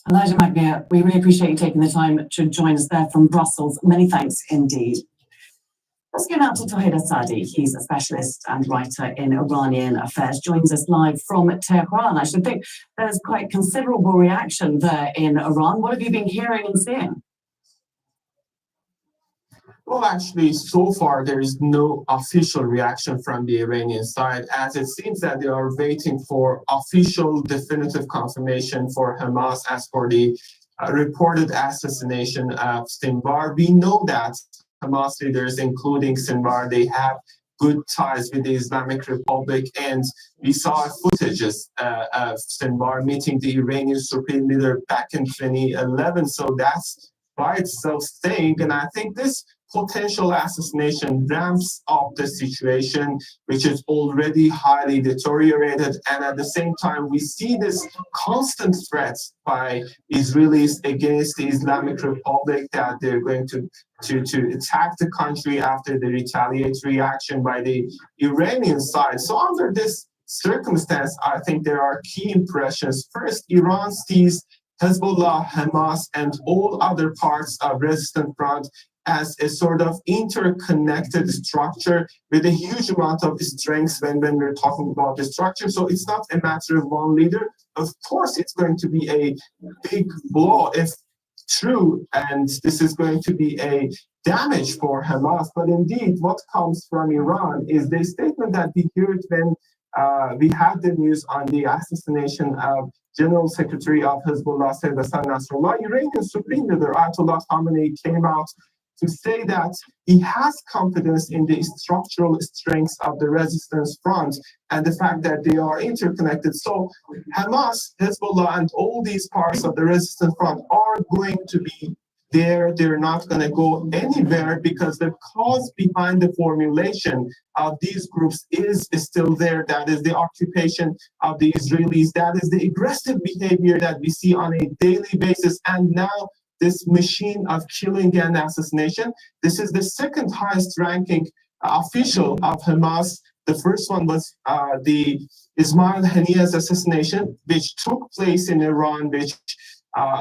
Speaker 3: Elijah McNear, we really appreciate you taking the time to join us there from Brussels. Many thanks indeed. Let's go now to Tawhid Sadi. He's a specialist and writer in Iranian affairs. Joins us live from Tehran. I should think there's quite considerable reaction there in Iran. What have you been hearing and seeing?
Speaker 9: Well, actually, so far, there is no official reaction from the Iranian side, as it seems that they are waiting for official definitive confirmation for Hamas as for the reported assassination of Sinwar. We know that Hamas leaders, including Sinwar, they have good ties with the Islamic Republic, and we saw footages of Sinwar meeting the Iranian supreme leader back in 2011. So that's by itself saying, and I think this potential assassination ramps up the situation, which is already highly deteriorated. And at the same time, we see this constant threats by Israelis against the Islamic Republic that they're going to attack the country after the retaliatory action by the Iranian side. So under this circumstance, I think there are key impressions. First, Iran sees Hezbollah, Hamas, and all other parts of resistant front as a sort of interconnected structure with a huge amount of strengths when we're talking about the structure. So it's not a matter of one leader. Of course, it's going to be a big blow if true, and this is going to be a damage for Hamas. But indeed, what comes from Iran is the statement that we heard when we had the news on the assassination of General Secretary of Hezbollah, Sayyid Hassan Nasrallah. Iranian Supreme Leader Ayatollah Khamenei came out to say that he has confidence in the structural strengths of the resistance front and the fact that they are interconnected. So Hamas, Hezbollah, and all these parts of the resistance front are going to be there. They're not going to go anywhere because the cause behind the formulation of these groups is still there. That is the occupation of the Israelis. That is the aggressive behavior that we see on a daily basis. And now this machine of killing and assassination. This is the second highest ranking official of Hamas. The first one was the Ismail Haniyeh's assassination, which took place in Iran, which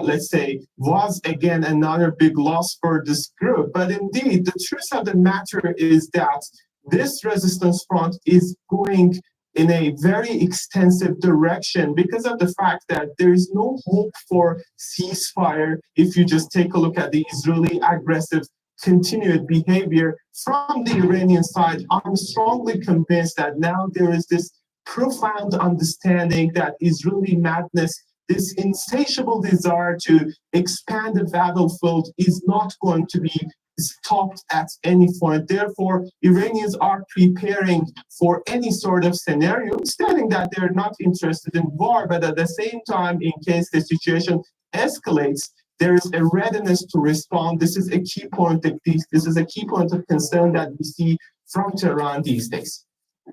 Speaker 9: let's say was again another big loss for this group. But indeed, the truth of the matter is that this resistance front is going in a very extensive direction because of the fact that there is no hope for ceasefire if you just take a look at the Israeli aggressive continued behavior from the Iranian side. I'm strongly convinced that now there is this profound understanding that Israeli madness, this insatiable desire to expand the battlefield, is not going to be stopped at any point. Therefore, Iranians are preparing for any sort of scenario, stating that they're not interested in war, but at the same time, in case the situation escalates, there is a readiness to respond. This is a key point. This is a key point of concern that we see from Tehran these days.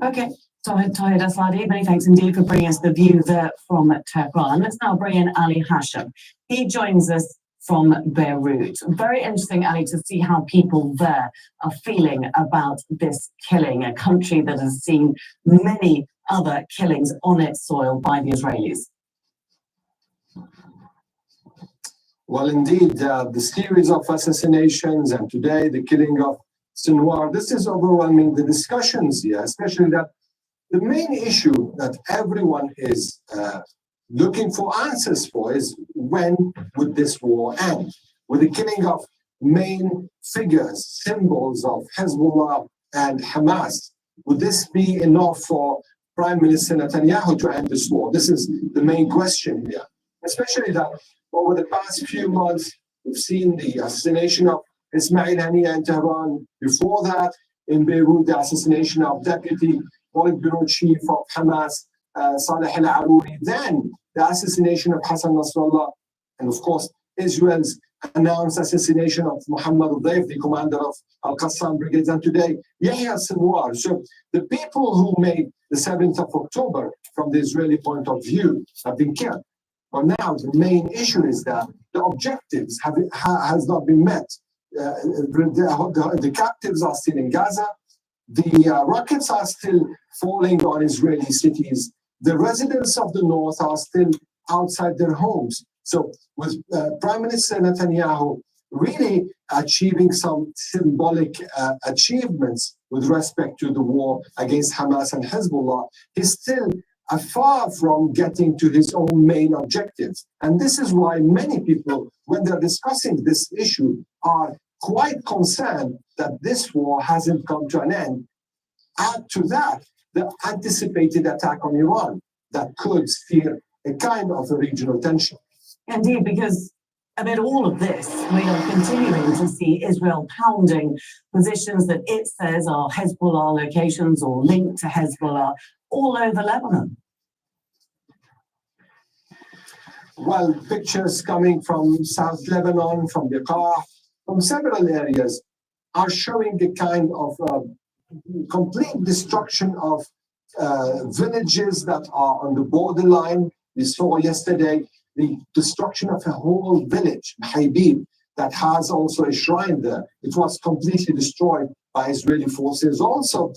Speaker 3: Okay. Tawhid Sadi, many thanks indeed for bringing us the view there from Tehran. Let's now bring in Ali Hashem. He joins us from Beirut. Very interesting, Ali, to see how people there are feeling about this killing, a country that has seen many other killings on its soil by the Israelis.
Speaker 10: Well, indeed, the series of assassinations and today the killing of Sinwar, this is overwhelming the discussions here, especially that the main issue that everyone is looking for answers for is when would this war end? With the killing of main figures, symbols of Hezbollah and Hamas. Would this be enough for Prime Minister Netanyahu to end this war? This is the main question here, especially that over the past few months, we've seen the assassination of Ismail Haniyeh in Tehran. Before that, in Beirut, the assassination of Deputy Politburo Chief of Hamas, Saleh al-Arouri. Then the assassination of Hassan Nasrallah, and of course, Israel's announced assassination of Muhammad al-Dayf, the commander of Al-Qassam brigades, and today Yahya Sinwar. So the people who made the 7th of October, from the Israeli point of view, have been killed. But now the main issue is that the objectives has not been met. The captives are still in Gaza. The rockets are still falling on Israeli cities. The residents of the north are still outside their homes. So with Prime Minister Netanyahu really achieving some symbolic achievements with respect to the war against Hamas and Hezbollah, he's still far from getting to his own main objectives. And this is why many people, when they're discussing this issue, are quite concerned that this war hasn't come to an end. Add to that the anticipated attack on Iran that could steer a kind of a regional tension.
Speaker 3: Indeed, because amid all of this, we are continuing to see Israel pounding positions that it says are Hezbollah locations or linked to Hezbollah all over Lebanon.
Speaker 10: Well, pictures coming from South Lebanon, from Bekaa, from several areas are showing a kind of complete destruction of villages that are on the borderline. We saw yesterday the destruction of a whole village, Haibib, that has also a shrine there. It was completely destroyed by Israeli forces. Also,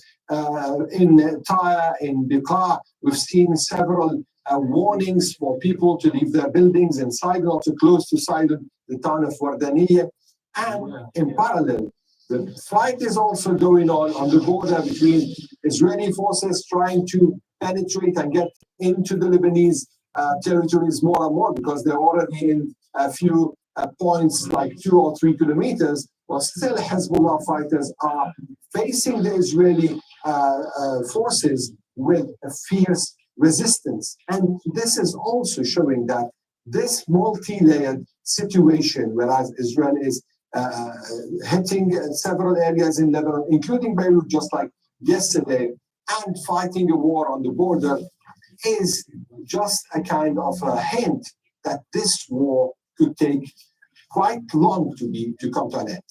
Speaker 10: in Tyre, in Bekaa, we've seen several warnings for people to leave their buildings in Sidon, or to close to Sidon, the town of Wardaniya. And in parallel, the fight is also going on the border between Israeli forces trying to penetrate and get into the Lebanese territories more and more, because they're already in a few points, like 2 or 3 kilometers, but still Hezbollah fighters are facing the Israeli forces with a fierce resistance. And this is also showing that this multi-layered situation, whereas Israel is hitting several areas in Lebanon, including Beirut, just like yesterday, and fighting a war on the border, is just a kind of a hint that this war could take quite long to come to an end.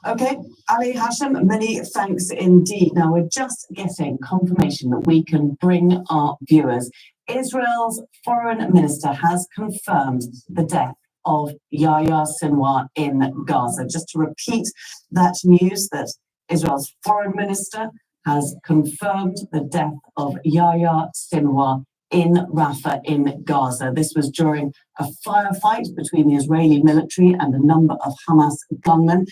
Speaker 3: Okay, Ali Hashem, many thanks indeed. Now we're just getting confirmation that we can bring our viewers. Israel's foreign minister has confirmed the death of Yahya Sinwar in Gaza. Just to repeat that news, that Israel's foreign minister has confirmed the death of Yahya Sinwar in Rafah in Gaza. This was during a firefight between the Israeli military and a number of Hamas gunmen.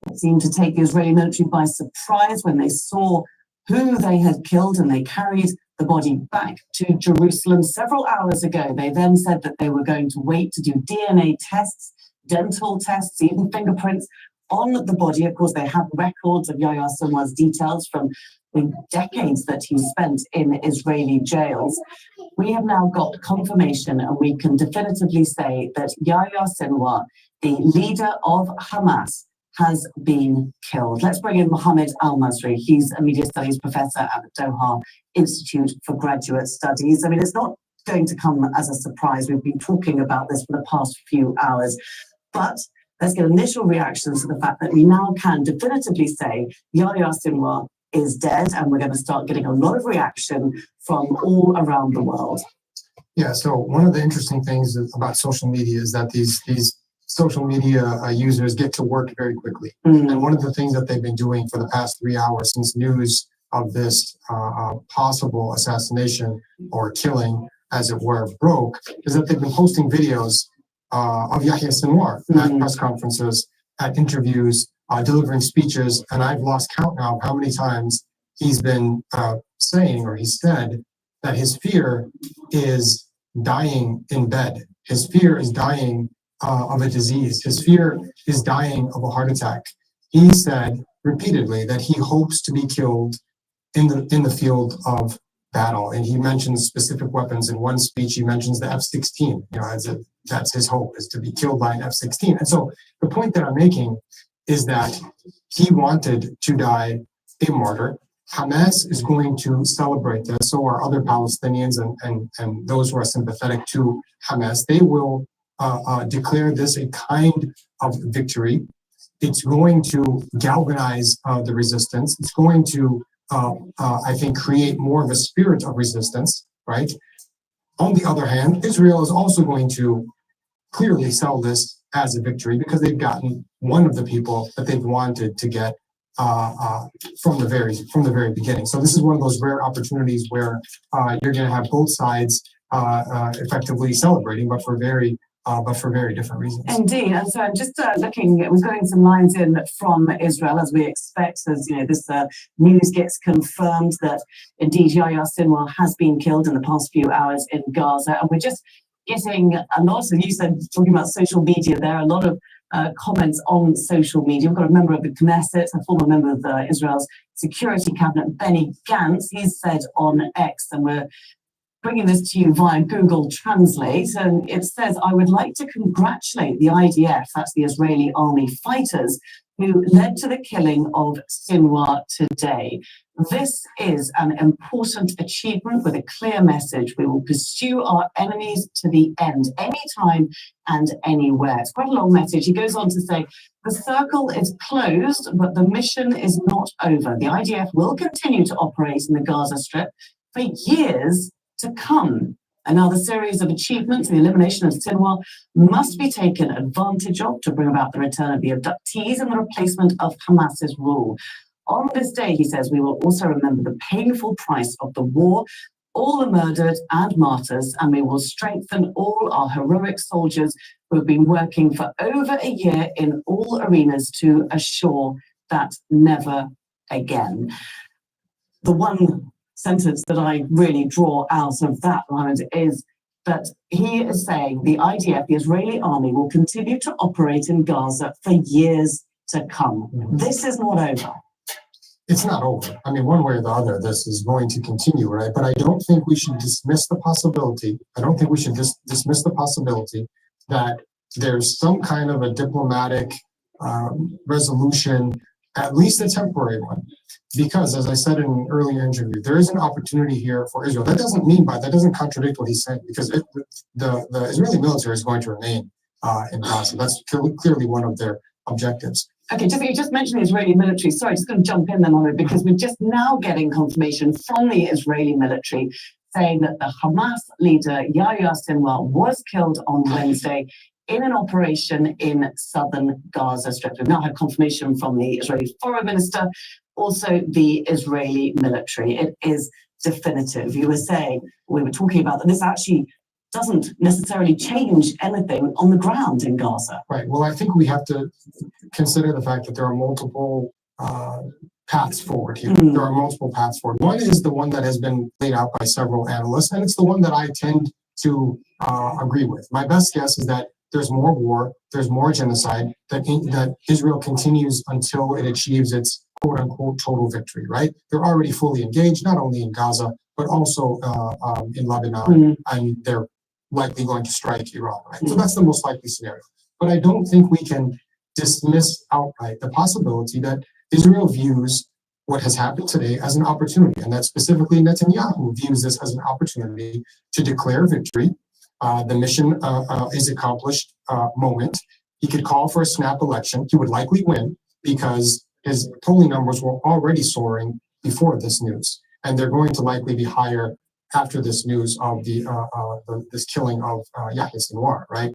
Speaker 3: It seemed to take the Israeli military by surprise when they saw who they had killed, and they carried the body back to Jerusalem several hours ago. They then said that they were going to wait to do DNA tests, dental tests, even fingerprints on the body. Of course, they have records of Yahya Sinwar's details from the decades that he spent in Israeli jails. We have now got confirmation, and we can definitively say that Yahya Sinwar, the leader of Hamas, has been killed. Let's bring in Mohammed Al-Masri. He's a media studies professor at the Doha Institute for Graduate Studies. I mean, it's not going to come as a surprise. We've been talking about this for the past few hours, but let's get initial reactions to the fact that we now can definitively say Yahya Sinwar is dead, and we're going to start getting a lot of reaction from all around the world.
Speaker 11: Yeah, so one of the interesting things about social media is that these social media users get to work very quickly. And one of the things that they've been doing for the past 3 hours since news of this possible assassination or killing, as it were, broke, is that they've been posting videos of Yahya Sinwar at press conferences, at interviews, delivering speeches, and I've lost count now of how many times he's been saying, or he said, that his fear is dying in bed. His fear is dying of a disease. His fear is dying of a heart attack. He said repeatedly that he hopes to be killed in the field of battle, and he mentions specific weapons. In one speech, he mentions the F-16. You know, that's his hope, is to be killed by an F-16. And so the point that I'm making is that he wanted to die a martyr. Hamas is going to celebrate this. So are other Palestinians and those who are sympathetic to Hamas. They will declare this a kind of victory. It's going to galvanize the resistance. It's going to, I think, create more of a spirit of resistance, right? On the other hand, Israel is also going to clearly sell this as a victory because they've gotten one of the people that they've wanted to get from the very beginning. So this is one of those rare opportunities where you're going to have both sides effectively celebrating, but for very different reasons.
Speaker 3: Indeed, and so I'm just looking, we're getting some lines in from Israel as we expect, as you know, this news gets confirmed that indeed Yahya Sinwar has been killed in the past few hours in Gaza, and we're just getting a lot of, you said, talking about social media, there are a lot of comments on social media. We've got a member of the Knesset, a former member of Israel's Security Cabinet, Benny Gantz. He's said on X, and we're bringing this to you via Google Translate, and it says, I would like to congratulate the IDF, that's the Israeli army fighters, who led to the killing of Sinwar today. This is an important achievement with a clear message. We will pursue our enemies to the end, anytime and anywhere. It's quite a long message. He goes on to say, the circle is closed, but the mission is not over. The IDF will continue to operate in the Gaza Strip for years to come. Another series of achievements, the elimination of Sinwar, must be taken advantage of to bring about the return of the abductees and the replacement of Hamas's rule. On this day, he says, we will also remember the painful price of the war, all the murdered and martyrs, and we will strengthen all our heroic soldiers who have been working for over a year in all arenas to assure that never again. The one sentence that I really draw out of that line is that he is saying the IDF, the Israeli army, will continue to operate in Gaza for years to come. This is not over.
Speaker 11: It's not over. I mean, one way or the other, this is going to continue, right? But I don't think we should dismiss the possibility. I don't think we should dismiss the possibility that there's some kind of a diplomatic resolution, at least a temporary one. Because, as I said in an earlier interview, there is an opportunity here for Israel. That doesn't contradict what he's saying, because the Israeli military is going to remain in Gaza. That's clearly one of their objectives.
Speaker 3: Okay, you just mentioned the Israeli military. Sorry, just going to jump in then on it, because we're just now getting confirmation from the Israeli military saying that the Hamas leader, Yahya Sinwar, was killed on Wednesday in an operation in southern Gaza Strip. We've now had confirmation from the Israeli foreign minister, also the Israeli military. It is definitive. You were saying, we were talking about that this actually doesn't necessarily change anything on the ground in Gaza.
Speaker 11: Right. Well, I think we have to consider the fact that there are multiple paths forward here. There are multiple paths forward. One is the one that has been laid out by several analysts, and it's the one that I tend to agree with. My best guess is that there's more war, there's more genocide, that Israel continues until it achieves its quote-unquote total victory, right? They're already fully engaged, not only in Gaza, but also in Lebanon, and they're likely going to strike Iran, right? So that's the most likely scenario. But I don't think we can dismiss outright the possibility that Israel views what has happened today as an opportunity, and that specifically Netanyahu views this as an opportunity to declare victory. The mission is accomplished moment. He could call for a snap election. He would likely win because his polling numbers were already soaring before this news, and they're going to likely be higher after this news of this killing of Yahya Sinwar, right?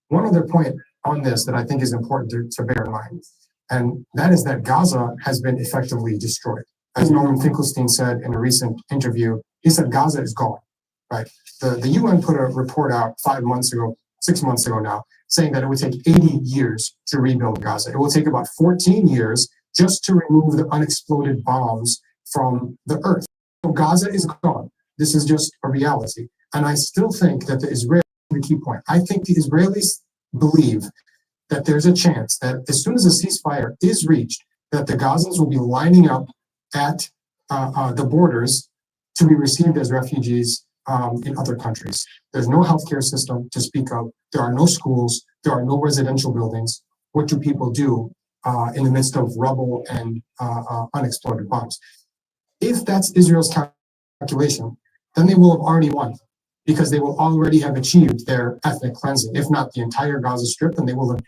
Speaker 11: One other point on this that I think is important to bear in mind, and that is that Gaza has been effectively destroyed. As Norman Finkelstein said in a recent interview, he said Gaza is gone, right? The UN put a report out 6 months ago now, saying that it would take 80 years to rebuild Gaza. It will take about 14 years just to remove the unexploded bombs from the earth. So Gaza is gone. This is just a reality. And I still think that the key point, I think the Israelis believe that there's a chance that as soon as a ceasefire is reached, that the Gazans will be lining up at the borders to be received as refugees in other countries. There's no healthcare system to speak of. There are no schools. There are no residential buildings. What do people do in the midst of rubble and unexploded bombs? If that's Israel's calculation, then they will have already won, because they will already have achieved their ethnic cleansing. If not the entire Gaza Strip, then they will have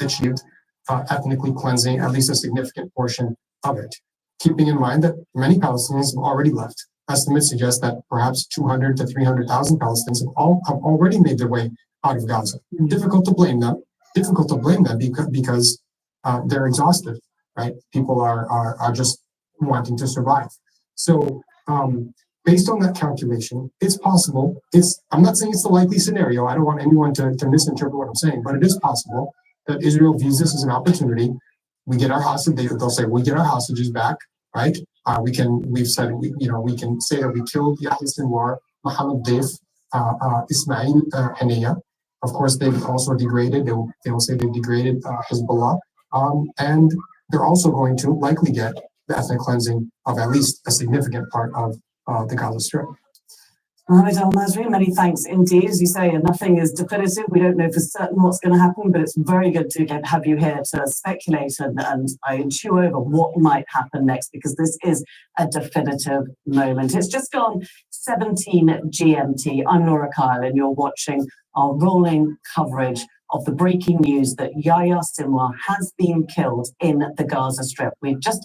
Speaker 11: achieved ethnically cleansing at least a significant portion of it. Keeping in mind that many Palestinians have already left. Estimates suggest that perhaps 200 to 300,000 Palestinians have already made their way out of Gaza. Difficult to blame them. Because they're exhausted, right? People are just wanting to survive. So based on that calculation, it's possible. I'm not saying it's the likely scenario. I don't want anyone to misinterpret what I'm saying, but it is possible that Israel views this as an opportunity. We get our hostages. They'll say we get our hostages back, right? We can say that we killed Yahya Sinwar, Mohammed Deif, Ismail Haniya. Of course, they've also degraded. They will say they've degraded Hezbollah, and they're also going to likely get the ethnic cleansing of at least a significant part of the Gaza Strip.
Speaker 3: Mohammed Al-Masri, many thanks indeed. As you say, nothing is definitive. We don't know for certain what's going to happen, but it's very good to have you here to speculate and I chew over what might happen next, because this is a definitive moment. It's just gone 17 GMT. I'm Laura Kyle, and you're watching our rolling coverage of the breaking news that Yahya Sinwar has been killed in the Gaza Strip. We've just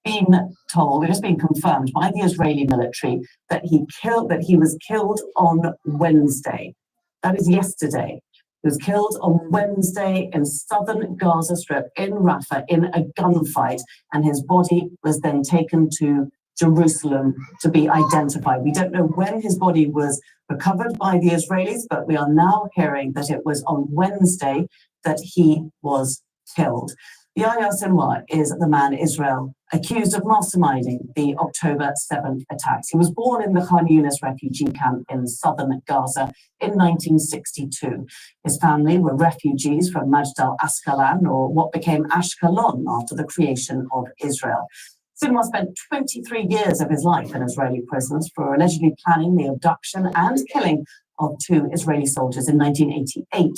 Speaker 3: been confirmed by the Israeli military that he was killed on Wednesday. That is yesterday. He was killed on Wednesday in southern Gaza Strip in Rafah in a gunfight, and his body was then taken to Jerusalem to be identified. We don't know when his body was recovered by the Israelis, but we are now hearing that it was on Wednesday that he was killed. Yahya Sinwar is the man Israel accused of masterminding the October 7th attacks. He was born in the Khan Yunis refugee camp in southern Gaza in 1962. His family were refugees from Majd al-Asqalan, or what became Ashkelon after the creation of Israel. Sinwar spent 23 years of his life in Israeli prisons for allegedly planning the abduction and killing of 2 Israeli soldiers in 1988.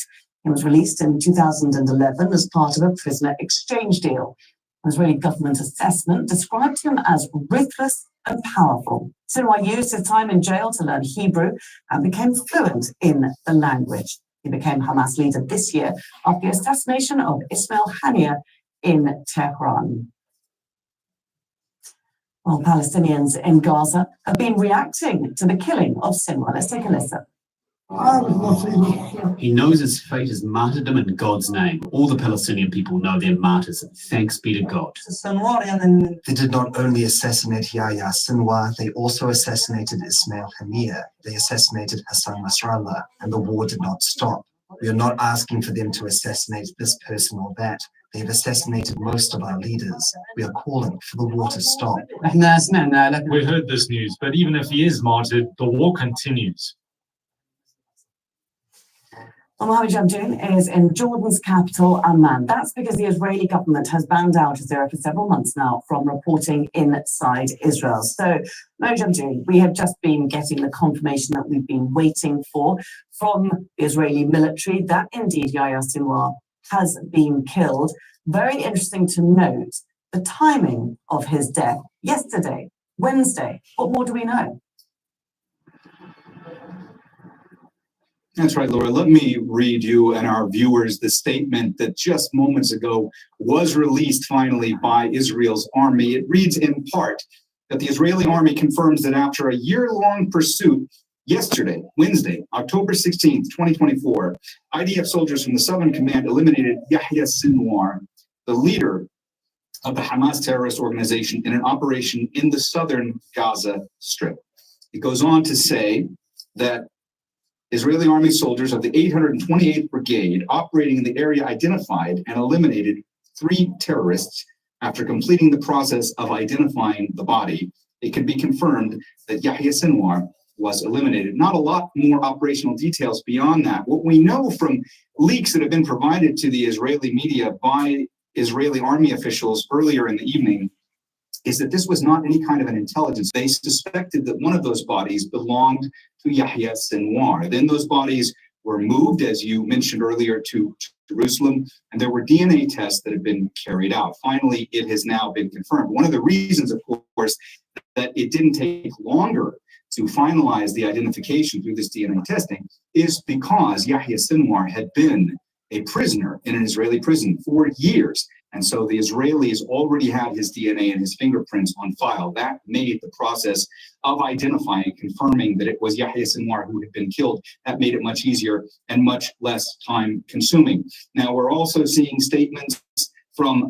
Speaker 3: He was released in 2011 as part of a prisoner exchange deal. The Israeli government assessment described him as ruthless and powerful. Sinwar used his time in jail to learn Hebrew and became fluent in the language. He became Hamas leader this year after the assassination of Ismail Haniya in Tehran. Well, Palestinians in Gaza have been reacting to the killing of Sinwar. Let's take a listen.
Speaker 12: He knows his fate is martyrdom in God's name. All the Palestinian people know they're martyrs. Thanks be to God.
Speaker 13: They did not only assassinate Yahya Sinwar, they also assassinated Ismail Haniya. They assassinated Hassan Nasrallah, and the war did not stop. We are not asking for them to assassinate this person or that. They have assassinated most of our leaders. We are calling for the war to stop.
Speaker 14: We heard this news, but even if he is martyred, the war continues.
Speaker 3: Mohammed Jamjoon is in Jordan's capital, Amman. That's because the Israeli government has banned Al Jazeera for several months now from reporting inside Israel. So, Mohammed Jamjoon, we have just been getting the confirmation that we've been waiting for from the Israeli military that indeed Yahya Sinwar has been killed. Very interesting to note the timing of his death yesterday, Wednesday. What more do we know?
Speaker 4: That's right, Laura. Let me read you and our viewers the statement that just moments ago was released finally by Israel's army. It reads in part that the Israeli army confirms that after a year-long pursuit, yesterday, Wednesday, October 16th, 2024, IDF soldiers from the Southern Command eliminated Yahya Sinwar, the leader of the Hamas terrorist organization, in an operation in the southern Gaza Strip. It goes on to say that Israeli army soldiers of the 828th Brigade operating in the area identified and eliminated 3 terrorists. After completing the process of identifying the body, it can be confirmed that Yahya Sinwar was eliminated. Not a lot more operational details beyond that. What we know from leaks that have been provided to the Israeli media by Israeli army officials earlier in the evening is that this was not any kind of an intelligence. They suspected that one of those bodies belonged to Yahya Sinwar. Then those bodies were moved, as you mentioned earlier, to Jerusalem, and there were DNA tests that had been carried out. Finally, it has now been confirmed. One of the reasons, of course, that it didn't take longer to finalize the identification through this DNA testing is because Yahya Sinwar had been a prisoner in an Israeli prison for years. And so the Israelis already had his DNA and his fingerprints on file. That made the process of identifying, confirming that it was Yahya Sinwar who had been killed, that made it much easier and much less time consuming. Now, we're also seeing statements from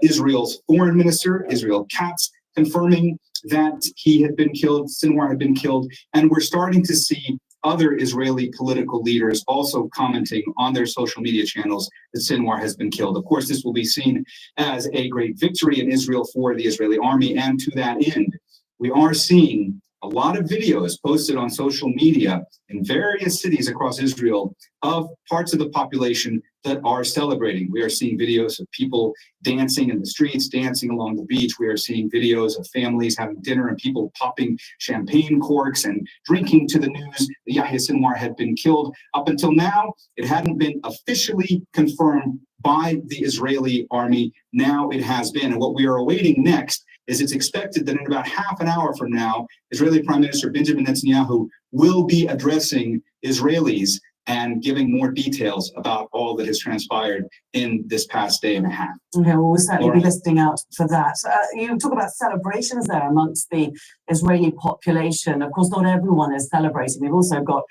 Speaker 4: Israel's foreign minister, Israel Katz, confirming that he had been killed, Sinwar had been killed, and we're starting to see other Israeli political leaders also commenting on their social media channels that Sinwar has been killed. Of course, this will be seen as a great victory in Israel for the Israeli army, and to that end, we are seeing a lot of videos posted on social media in various cities across Israel of parts of the population that are celebrating. We are seeing videos of people dancing in the streets, dancing along the beach. We are seeing videos of families having dinner and people popping champagne corks and drinking to the news that Yahya Sinwar had been killed. Up until now, it hadn't been officially confirmed by the Israeli army. Now it has been. And what we are awaiting next is it's expected that in about half an hour from now, Israeli Prime Minister Benjamin Netanyahu will be addressing Israelis and giving more details about all that has transpired in this past day and a half.
Speaker 3: Okay, well, we'll certainly be listening out for that. You talk about celebrations there amongst the Israeli population. Of course, not everyone is celebrating. We've also got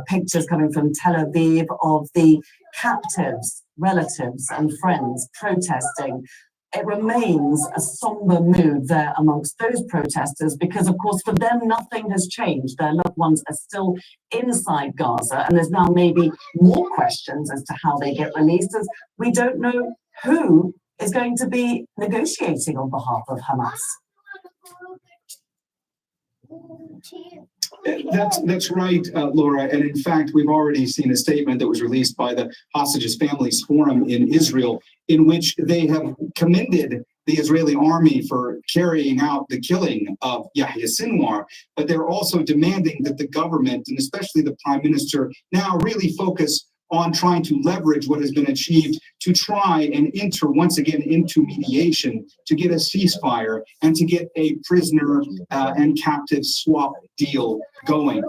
Speaker 3: pictures coming from Tel Aviv of the captives, relatives and friends protesting. It remains a somber mood there amongst those protesters because, of course, for them, nothing has changed. Their loved ones are still inside Gaza, and there's now maybe more questions as to how they get released, as we don't know who is going to be negotiating on behalf of Hamas.
Speaker 4: That's right, Laura. And in fact, we've already seen a statement that was released by the Hostages Families Forum in Israel, in which they have commended the Israeli army for carrying out the killing of Yahya Sinwar, but they're also demanding that the government, and especially the prime minister, now really focus on trying to leverage what has been achieved to try and enter once again into mediation to get a ceasefire and to get a prisoner and captive swap deal going.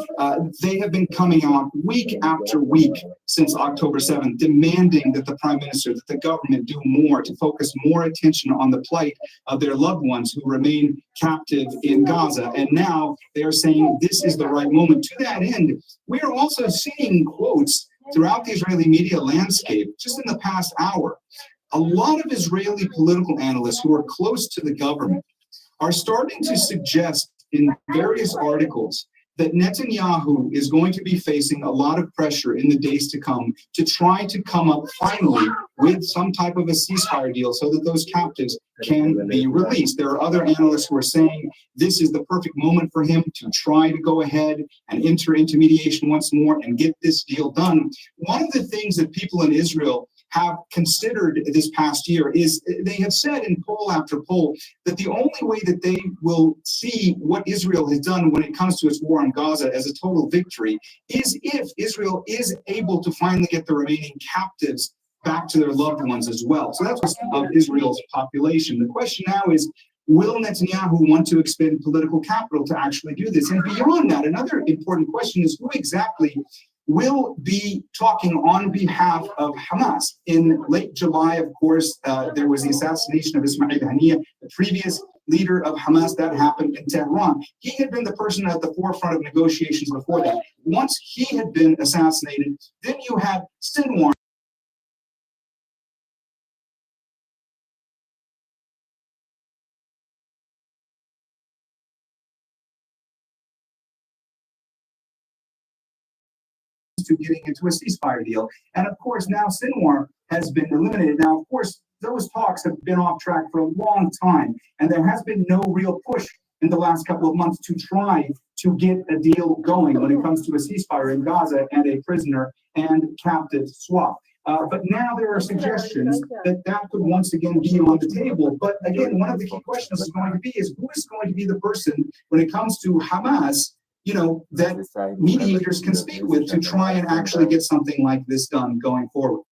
Speaker 4: They have been coming out week after week since October 7th, demanding that the prime minister, that the government do more to focus more attention on the plight of their loved ones who remain captive in Gaza. And now they are saying this is the right moment. To that end, we are also seeing quotes throughout the Israeli media landscape, just in the past hour. A lot of Israeli political analysts who are close to the government are starting to suggest in various articles that Netanyahu is going to be facing a lot of pressure in the days to come to try to come up finally with some type of a ceasefire deal so that those captives can be released. There are other analysts who are saying this is the perfect moment for him to try to go ahead and enter into mediation once more and get this deal done. One of the things that people in Israel have considered this past year is they have said in poll after poll that the only way that they will see what Israel has done when it comes to its war on Gaza as a total victory is if Israel is able to finally get the remaining captives back to their loved ones as well. So that's of Israel's population. The question now is, will Netanyahu want to expend political capital to actually do this? And beyond that, another important question is who exactly will be talking on behalf of Hamas. In late July, of course, there was the assassination of Ismail Haniyeh, the previous leader of Hamas. That happened in Tehran. He had been the person at the forefront of negotiations before that. Once he had been assassinated, then you had Sinwar. To getting into a ceasefire deal. And of course, now Sinwar has been eliminated. Now, of course, those talks have been off track for a long time, and there has been no real push in the last couple of months to try to get a deal going when it comes to a ceasefire in Gaza and a prisoner and captive swap. But now there are suggestions that that could once again be on the table. But again, one of the key questions is going to be is who is going to be the person when it comes to Hamas, that mediators can speak with to try and actually get something like this done going forward.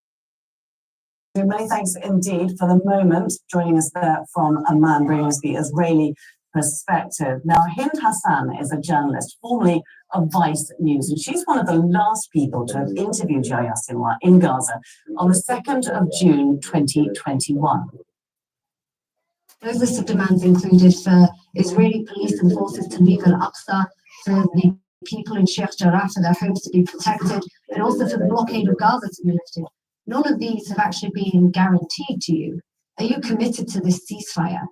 Speaker 3: Many thanks indeed for the moment joining us there from Amman, bringing us the Israeli perspective. Now, Hind Hassan is a journalist, formerly of Vice News, and she's one of the last people to have interviewed Yahya Sinwar in Gaza on the 2nd of June 2021.
Speaker 15: Those list of demands included for Israeli police and forces to leave Al-Aqsa, for the people in Sheikh Jarrah for their homes to be protected, and also for the blockade of Gaza to be lifted. None of these have actually been guaranteed to you. Are you committed to this ceasefire?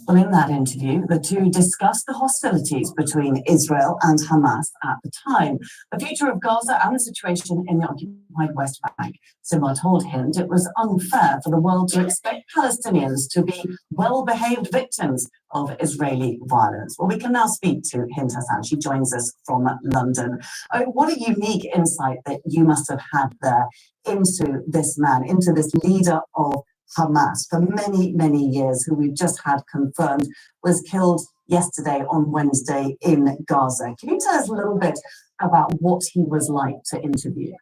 Speaker 3: Well, in that interview, the two discussed the hostilities between Israel and Hamas at the time, the future of Gaza and the situation in the occupied West Bank. Sinwar told Hind it was unfair for the world to expect Palestinians to be well-behaved victims of Israeli violence. Well, we can now speak to Hind Hassan. She joins us from London. What a unique insight that you must have had there into this man, into this leader of Hamas for many, many years, who we've just had confirmed was killed yesterday on Wednesday in Gaza. Can you tell us a little bit about what he was like to interview?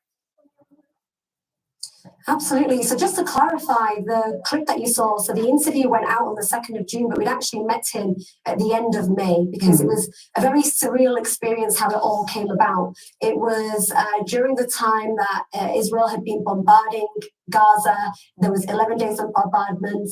Speaker 15: Absolutely. So just to clarify the clip that you saw, so the interview went out on the 2nd of June, but we'd actually met him at the end of May because it was a very surreal experience how it all came about. It was during the time that Israel had been bombarding Gaza. There was 11 days of bombardment.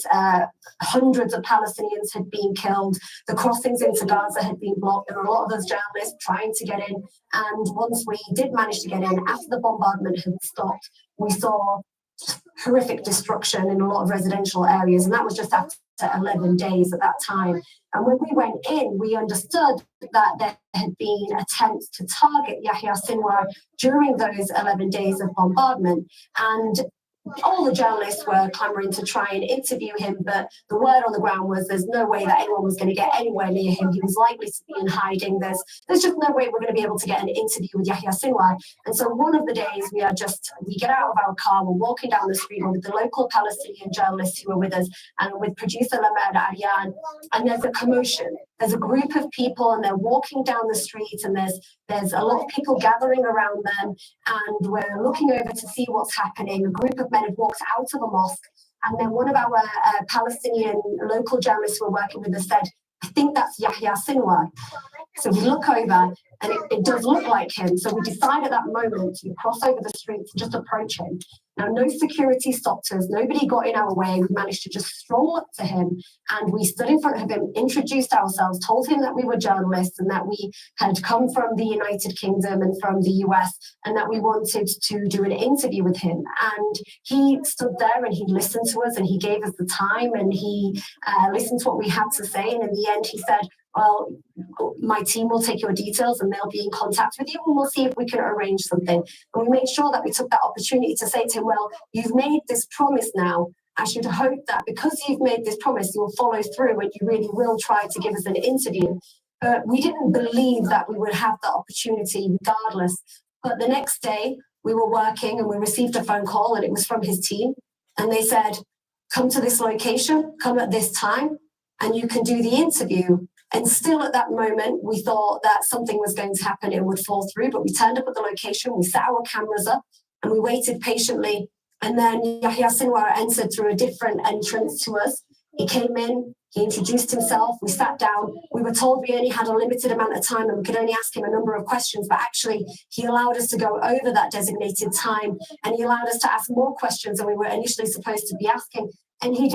Speaker 15: Hundreds of Palestinians had been killed. The crossings into Gaza had been blocked. There were a lot of us journalists trying to get in. And once we did manage to get in, after the bombardment had stopped, we saw horrific destruction in a lot of residential areas. And that was just after 11 days at that time. And when we went in, we understood that there had been attempts to target Yahya Sinwar during those 11 days of bombardment. And all the journalists were clamoring to try and interview him, but the word on the ground was there's no way that anyone was going to get anywhere near him. He was likely to be in hiding. There's just no way we're going to be able to get an interview with Yahya Sinwar. And so one of the days we get out of our car, we're walking down the street with the local Palestinian journalists who are with us and with producer Lamad Aryan, and there's a commotion. There's a group of people and they're walking down the street and there's a lot of people gathering around them, and we're looking over to see what's happening. A group of men have walked out of a mosque, and then one of our Palestinian local journalists who we're working with us said, I think that's Yahya Sinwar. So we look over and it does look like him. So we decide at that moment to cross over the street to just approach him. Now, no security stopped us. Nobody got in our way. We managed to just stroll up to him, and we stood in front of him, introduced ourselves, told him that we were journalists and that we had come from the United Kingdom and from the US, and that we wanted to do an interview with him. And he stood there and he listened to us and he gave us the time and he listened to what we had to say. And in the end, he said, well, my team will take your details and they'll be in contact with you and we'll see if we can arrange something. And we made sure that we took that opportunity to say to him, well, you've made this promise now. I should hope that because you've made this promise, you will follow through and you really will try to give us an interview. But we didn't believe that we would have that opportunity regardless. But the next day we were working and we received a phone call and it was from his team. And they said, come to this location, come at this time, and you can do the interview. And still at that moment, we thought that something was going to happen, it would fall through, but we turned up at the location, we set our cameras up, and we waited patiently. And then Yahya Sinwar entered through a different entrance to us. He came in, he introduced himself, we sat down. We were told we only had a limited amount of time and we could only ask him a number of questions, but actually he allowed us to go over that designated time and he allowed us to ask more questions than we were initially supposed to be asking. And he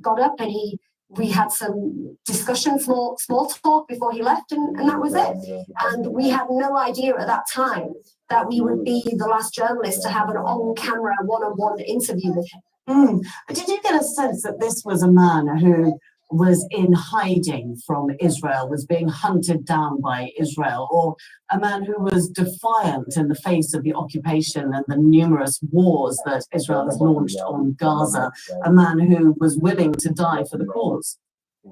Speaker 15: got up and we had some discussion, small talk before he left, and that was it. And we had no idea at that time that we would be the last journalist to have an on-camera, one-on-one interview with him.
Speaker 3: Did you get a sense that this was a man who was in hiding from Israel, was being hunted down by Israel, or a man who was defiant in the face of the occupation and the numerous wars that Israel has launched on Gaza, a man who was willing to die for the cause?
Speaker 15: I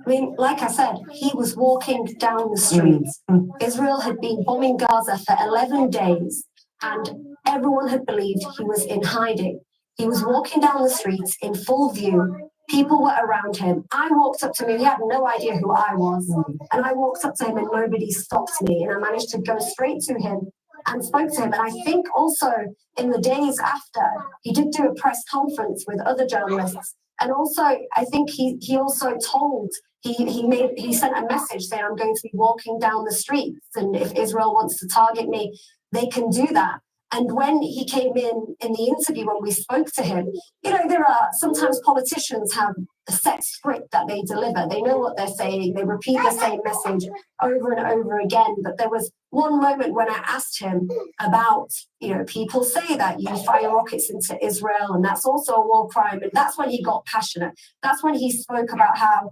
Speaker 15: mean, like I said, he was walking down the streets. Israel had been bombing Gaza for 11 days, and everyone had believed he was in hiding. He was walking down the streets in full view. People were around him. I walked up to him. He had no idea who I was. And I walked up to him and nobody stopped me. And I managed to go straight to him and spoke to him. And I think also in the days after, he did do a press conference with other journalists. And also, I think he also told, he sent a message saying, I'm going to be walking down the streets. And if Israel wants to target me, they can do that. And when he came in the interview, when we spoke to him, you know, there are sometimes politicians have a set script that they deliver. They know what they're saying. They repeat the same message over and over again. But there was one moment when I asked him about, you know, people say that you fire rockets into Israel and that's also a war crime. And that's when he got passionate. That's when he spoke about how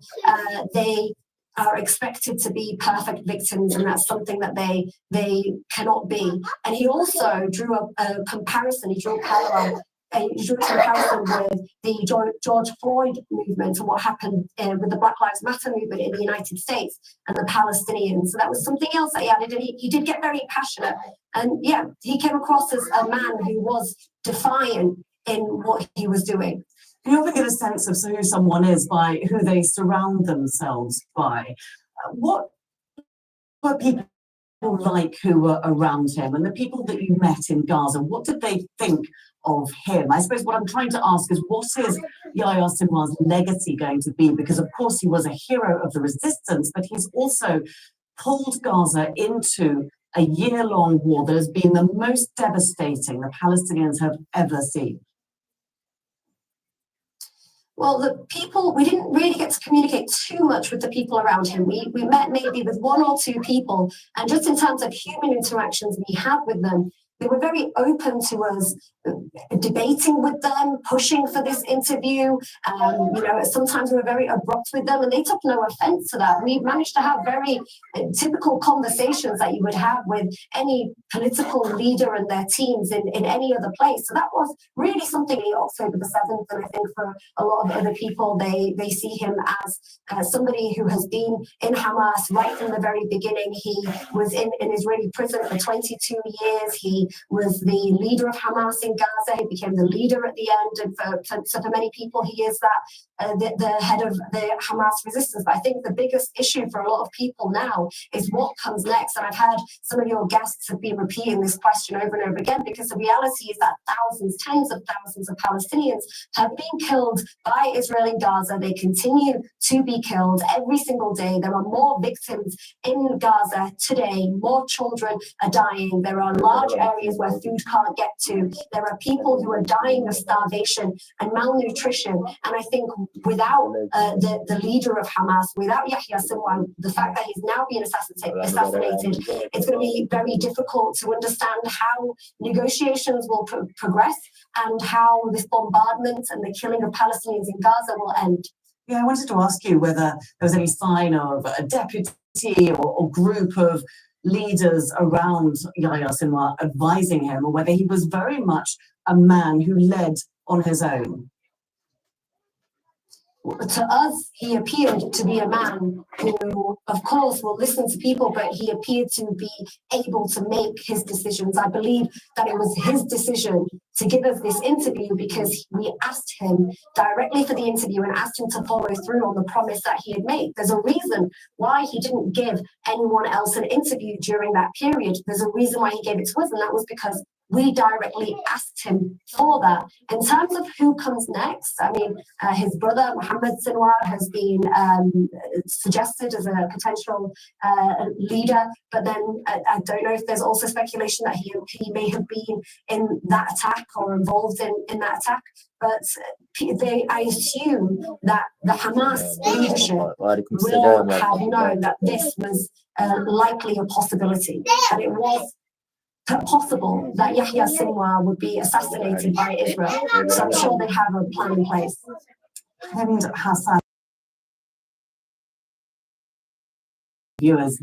Speaker 15: they are expected to be perfect victims, and that's something that they cannot be. And he also drew a comparison. He drew a parallel. He drew a comparison with the George Floyd movement and what happened with the Black Lives Matter movement in the United States and the Palestinians. So that was something else that he added, and he did get very passionate. And yeah, he came across as a man who was defiant in what he was doing.
Speaker 3: You often get a sense of who someone is by who they surround themselves by. What were people like who were around him, and the people that you met in Gaza, what did they think of him? I suppose what I'm trying to ask is, what is Yahya Sinwar's legacy going to be? Because of course he was a hero of the resistance, but he's also pulled Gaza into a year-long war that has been the most devastating the Palestinians have ever seen.
Speaker 15: Well, the people, we didn't really get to communicate too much with the people around him. We met maybe with one or two people, and just in terms of human interactions we had with them, they were very open to us debating with them, pushing for this interview. You know, sometimes we were very abrupt with them and they took no offense to that. We managed to have very typical conversations that you would have with any political leader and their teams in any other place. So that was really something in October the 7th. And I think for a lot of other people, they see him as somebody who has been in Hamas right from the very beginning. He was in Israeli prison for 22 years. He was the leader of Hamas in Gaza. He became the leader at the end, and for many people, he is the head of the Hamas resistance. But I think the biggest issue for a lot of people now is what comes next. And I've had some of your guests have been repeating this question over and over again, because the reality is that thousands, tens of thousands of Palestinians have been killed by Israel in Gaza. They continue to be killed every single day. There are more victims in Gaza today. More children are dying. There are large areas where food can't get to. There are people who are dying of starvation and malnutrition. And I think without the leader of Hamas, without Yahya Sinwar, the fact that he's now being assassinated, it's going to be very difficult to understand how negotiations will progress and how this bombardment and the killing of Palestinians in Gaza will end.
Speaker 3: Yeah, I wanted to ask you whether there was any sign of a deputy or group of leaders around Yahya Sinwar advising him, or whether he was very much a man who led on his own.
Speaker 15: To us, he appeared to be a man who, of course, will listen to people, but he appeared to be able to make his decisions. I believe that it was his decision to give us this interview because we asked him directly for the interview and asked him to follow through on the promise that he had made. There's a reason why he didn't give anyone else an interview during that period. There's a reason why he gave it to us, and that was because we directly asked him for that. In terms of who comes next, I mean, his brother, Mohammed Sinwar, has been suggested as a potential leader, but then I don't know if there's also speculation that he may have been in that attack or involved in that attack. But I assume that the Hamas leadership will have known that this was likely a possibility, that it was possible that Yahya Sinwar would be assassinated by Israel. So I'm sure they have a plan in place.
Speaker 3: And Hassan, viewers,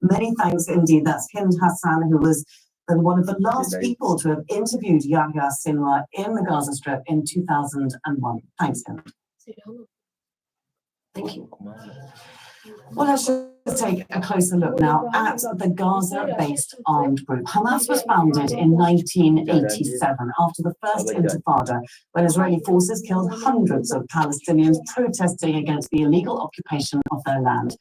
Speaker 3: many thanks indeed. That's Hind Hassan, who was one of the last people to have interviewed Yahya Sinwar in the Gaza Strip in 2001. Thanks, Hind.
Speaker 15: Thank you.
Speaker 3: Well, let's just take a closer look now at the Gaza-based armed group. Hamas was founded in 1987 after the first Intifada, when Israeli forces killed hundreds of Palestinians protesting against the illegal occupation of their land.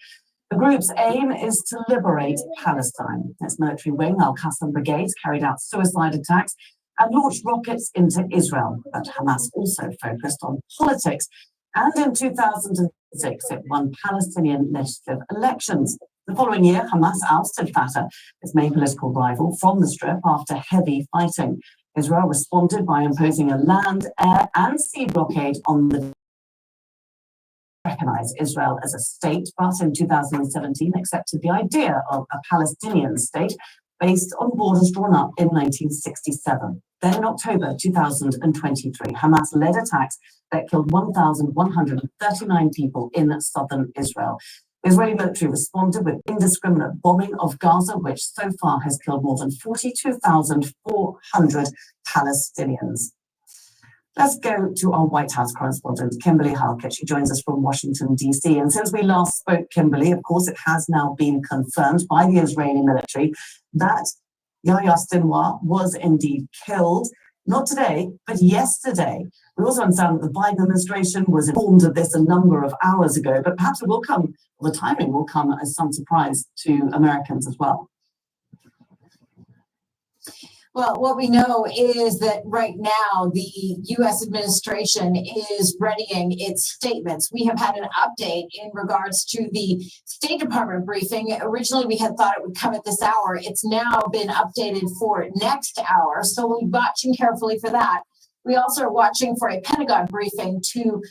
Speaker 3: The group's aim is to liberate Palestine. Its military wing, Al-Qassam brigades, carried out suicide attacks and launched rockets into Israel. But Hamas also focused on politics. And in 2006, it won Palestinian legislative elections. The following year, Hamas ousted Fatah, its main political rival, from the Strip after heavy fighting. Israel responded by imposing a land, air, and sea blockade on the recognize Israel as a state, but in 2017 accepted the idea of a Palestinian state based on borders drawn up in 1967. Then in October 2023, Hamas led attacks that killed 1,139 people in southern Israel. The Israeli military responded with indiscriminate bombing of Gaza, which so far has killed more than 42,400 Palestinians. Let's go to our White House correspondent, Kimberly Halkett. She joins us from Washington, D.C. And since we last spoke, Kimberly, of course, it has now been confirmed by the Israeli military that Yahya Sinwar was indeed killed, not today, but yesterday. We also understand that the Biden administration was informed of this a number of hours ago, but perhaps it will come, the timing will come as some surprise to Americans as well.
Speaker 6: Well, what we know is that right now the U.S. administration is readying its statements. We have had an update in regards to the State Department briefing. Originally, we had thought it would come at this hour. It's now been updated for next hour, so we'll be watching carefully for that. We also are watching for a Pentagon briefing to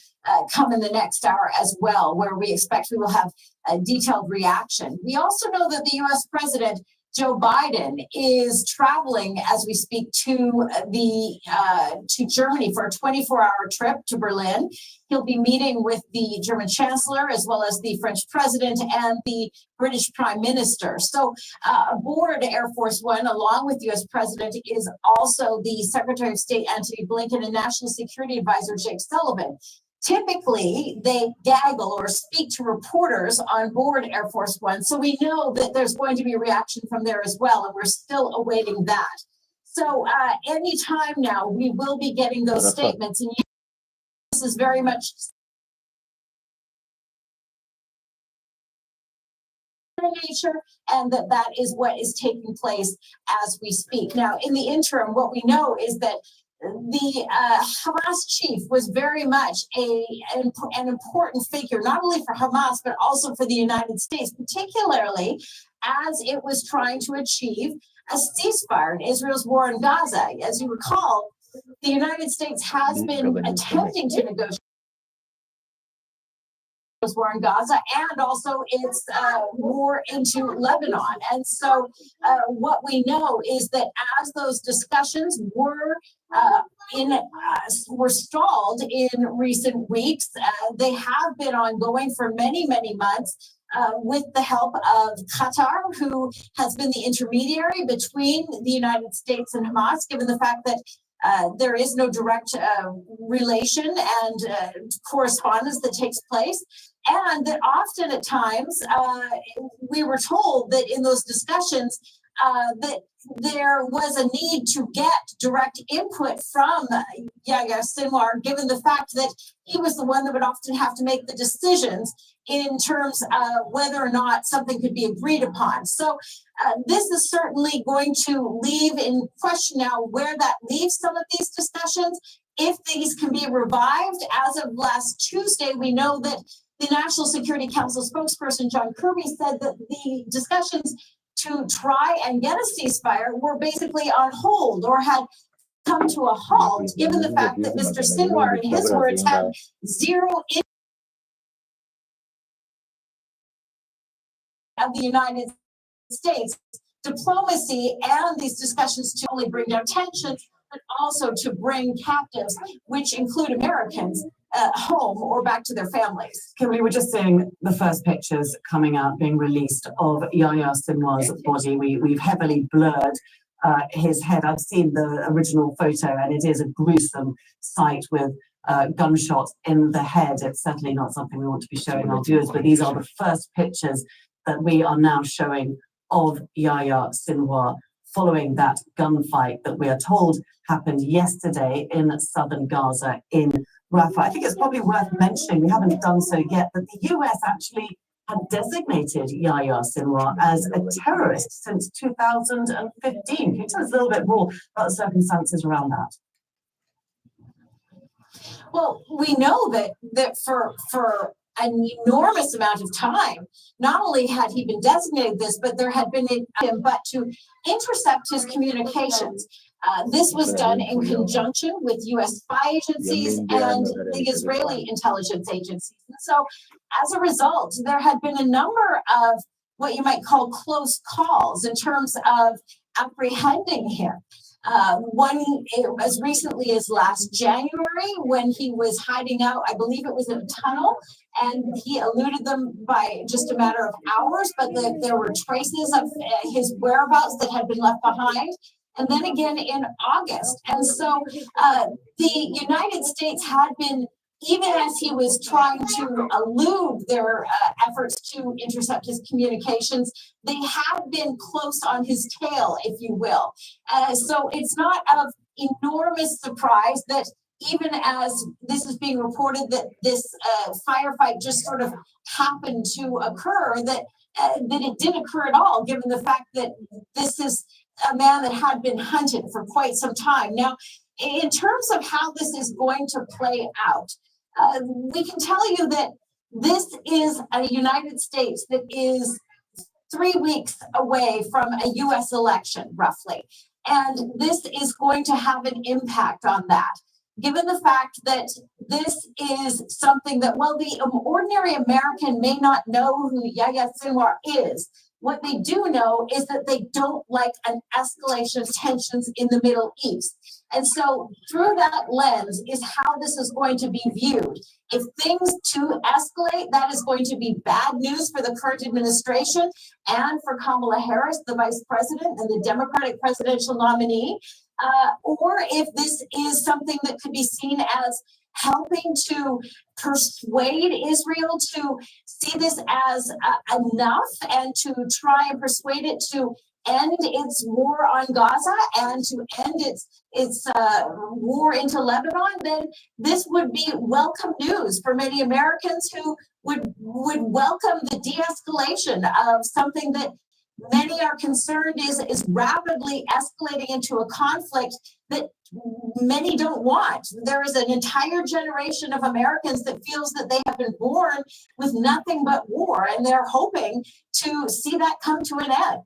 Speaker 6: come in the next hour as well, where we expect we will have a detailed reaction. We also know that the U.S. president Joe Biden is traveling as we speak to Germany for a 24-hour trip to Berlin. He'll be meeting with the German Chancellor as well as the French President and the British Prime Minister. So aboard Air Force One, along with the U.S. President, is also the Secretary of State Antony Blinken and National Security Advisor Jake Sullivan. Typically, they gaggle or speak to reporters on board Air Force One, so we know that there's going to be a reaction from there as well, and we're still awaiting that. So anytime now, we will be getting those statements, and this is very much nature, and that is what is taking place as we speak. Now, in the interim, what we know is that the Hamas chief was very much an important figure, not only for Hamas, but also for the United States, particularly as it was trying to achieve a ceasefire in Israel's war in Gaza. As you recall, the United States has been attempting to negotiate war in Gaza and also its war into Lebanon. And so what we know is that as those discussions were stalled in recent weeks, they have been ongoing for many, many months. With the help of Qatar, who has been the intermediary between the United States and Hamas, given the fact that there is no direct relation and correspondence that takes place. And that often at times we were told that in those discussions that there was a need to get direct input from Yahya Sinwar, given the fact that he was the one that would often have to make the decisions in terms of whether or not something could be agreed upon. So this is certainly going to leave in question now where that leaves some of these discussions. If these can be revived, as of last Tuesday, we know that the National Security Council spokesperson John Kirby said that the discussions to try and get a ceasefire were basically on hold or had come to a halt, given the fact that Mr. Sinwar, in his words, had zero of the United States. Diplomacy and these discussions to only bring down tensions, but also to bring captives, which include Americans, home or back to their families.
Speaker 3: Kimberly, we're just seeing the first pictures coming out, being released of Yahya Sinwar's body. We've heavily blurred his head. I've seen the original photo, and it is a gruesome sight with gunshot in the head. It's certainly not something we want to be showing our viewers, but these are the first pictures that we are now showing of Yahya Sinwar following that gunfight that we are told happened yesterday in southern Gaza in Rafah. I think it's probably worth mentioning, we haven't done so yet, that the US actually had designated Yahya Sinwar as a terrorist since 2015. Can you tell us a little bit more about the circumstances around that?
Speaker 6: Well, we know that for an enormous amount of time, not only had he been designated this, but there had been but to intercept his communications. This was done in conjunction with U.S. spy agencies and the Israeli intelligence agencies. And so, as a result, there had been a number of what you might call close calls in terms of apprehending him. One as recently as last January, when he was hiding out, I believe it was in a tunnel, and he eluded them by just a matter of hours, but there were traces of his whereabouts that had been left behind. And then again in August. And so the United States had been, even as he was trying to elude their efforts to intercept his communications, they had been close on his tail, if you will. So it's not of enormous surprise that even as this is being reported that this firefight just sort of happened to occur, that it did occur at all, given the fact that this is a man that had been hunted for quite some time. Now, in terms of how this is going to play out, we can tell you that this is a United States that is 3 weeks away from a U.S. election, roughly. And this is going to have an impact on that, given the fact that this is something that, well, the ordinary American may not know who Yahya Sinwar is. What they do know is that they don't like an escalation of tensions in the Middle East. And so through that lens is how this is going to be viewed. If things to escalate, that is going to be bad news for the current administration and for Kamala Harris, the vice president and the Democratic presidential nominee, or if this is something that could be seen as helping to persuade Israel to see this as enough and to try and persuade it to end its war on Gaza and to end its war into Lebanon, then this would be welcome news for many Americans who would welcome the de-escalation of something that many are concerned is rapidly escalating into a conflict that many don't want. There is an entire generation of Americans that feels that they have been born with nothing but war, and they're hoping to see that come to an end.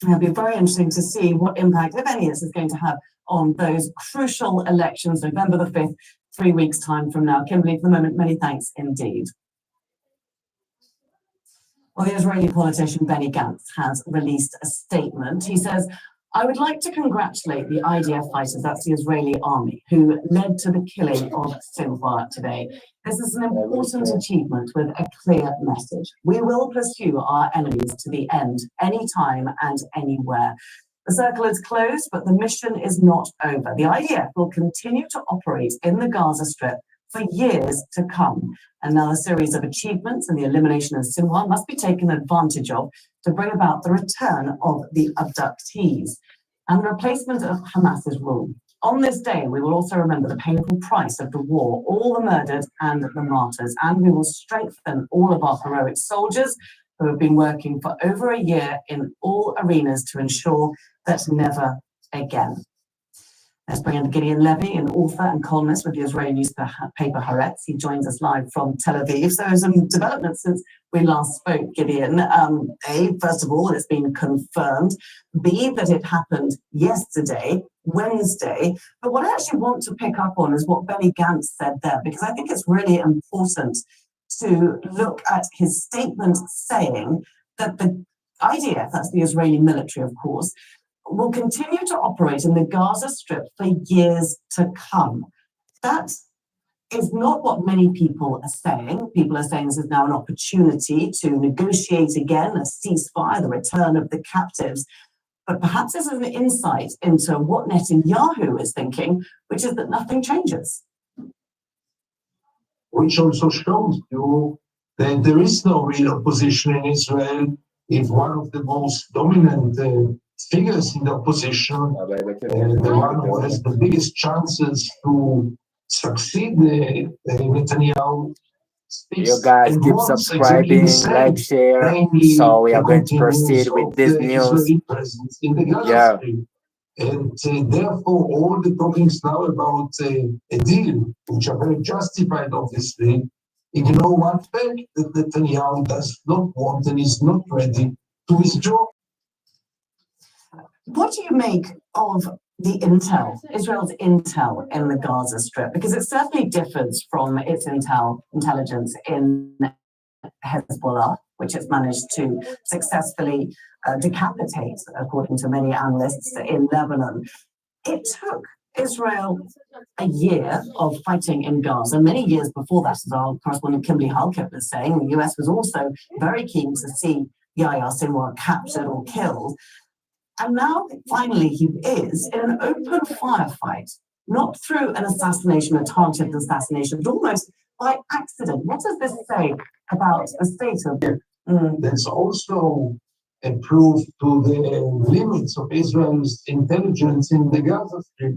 Speaker 3: It'll be very interesting to see what impact, if any, this is going to have on those crucial elections, November the 5th, 3 weeks' time from now. Kimberly, for the moment, many thanks indeed. Well, the Israeli politician Benny Gantz has released a statement. He says, I would like to congratulate the IDF fighters, that's the Israeli army, who led to the killing of Sinwar today. This is an important achievement with a clear message. We will pursue our enemies to the end, anytime and anywhere. The circle is closed, but the mission is not over. The IDF will continue to operate in the Gaza Strip for years to come. And now a series of achievements and the elimination of Sinwar must be taken advantage of to bring about the return of the abductees and the replacement of Hamas's rule. On this day, we will also remember the painful price of the war, all the murdered and the martyrs, and we will strengthen all of our heroic soldiers who have been working for over a year in all arenas to ensure that never again. Let's bring in Gideon Levy, an author and columnist with the Israeli newspaper Haaretz. He joins us live from Tel Aviv. So some developments since we last spoke, Gideon. A, first of all, it's been confirmed. B, that it happened yesterday, Wednesday. But what I actually want to pick up on is what Benny Gantz said there, because I think it's really important to look at his statement saying that the IDF, that's the Israeli military, of course, will continue to operate in the Gaza Strip for years to come. That is not what many people are saying. People are saying this is now an opportunity to negotiate again, a ceasefire, the return of the captives. But perhaps this is an insight into what Netanyahu is thinking, which is that nothing changes.
Speaker 7: which also shows you that there is no real opposition in Israel. If one of the most dominant figures in the opposition, the one who has the biggest chances to succeed, Netanyahu,
Speaker 2: You guys keep subscribing, like, share. So we are going to proceed with this news. Yeah.
Speaker 7: And therefore, all the talkings now about a deal, which are very justified, obviously, ignore one fact that Netanyahu does not want and is not ready to withdraw.
Speaker 3: What do you make of the intel, Israel's intel in the Gaza Strip? Because it certainly differs from its intelligence in Hezbollah, which it's managed to successfully decapitate, according to many analysts, in Lebanon. It took Israel a year of fighting in Gaza, many years before that, as our correspondent Kimberly Halkett was saying. The US was also very keen to see Yahya Sinwar captured or killed. And now, finally, he is in an open firefight, not through an assassination, a targeted assassination, but almost by accident. What does this say about the state of
Speaker 7: That's also a proof to the limits of Israel's intelligence in the Gaza Strip,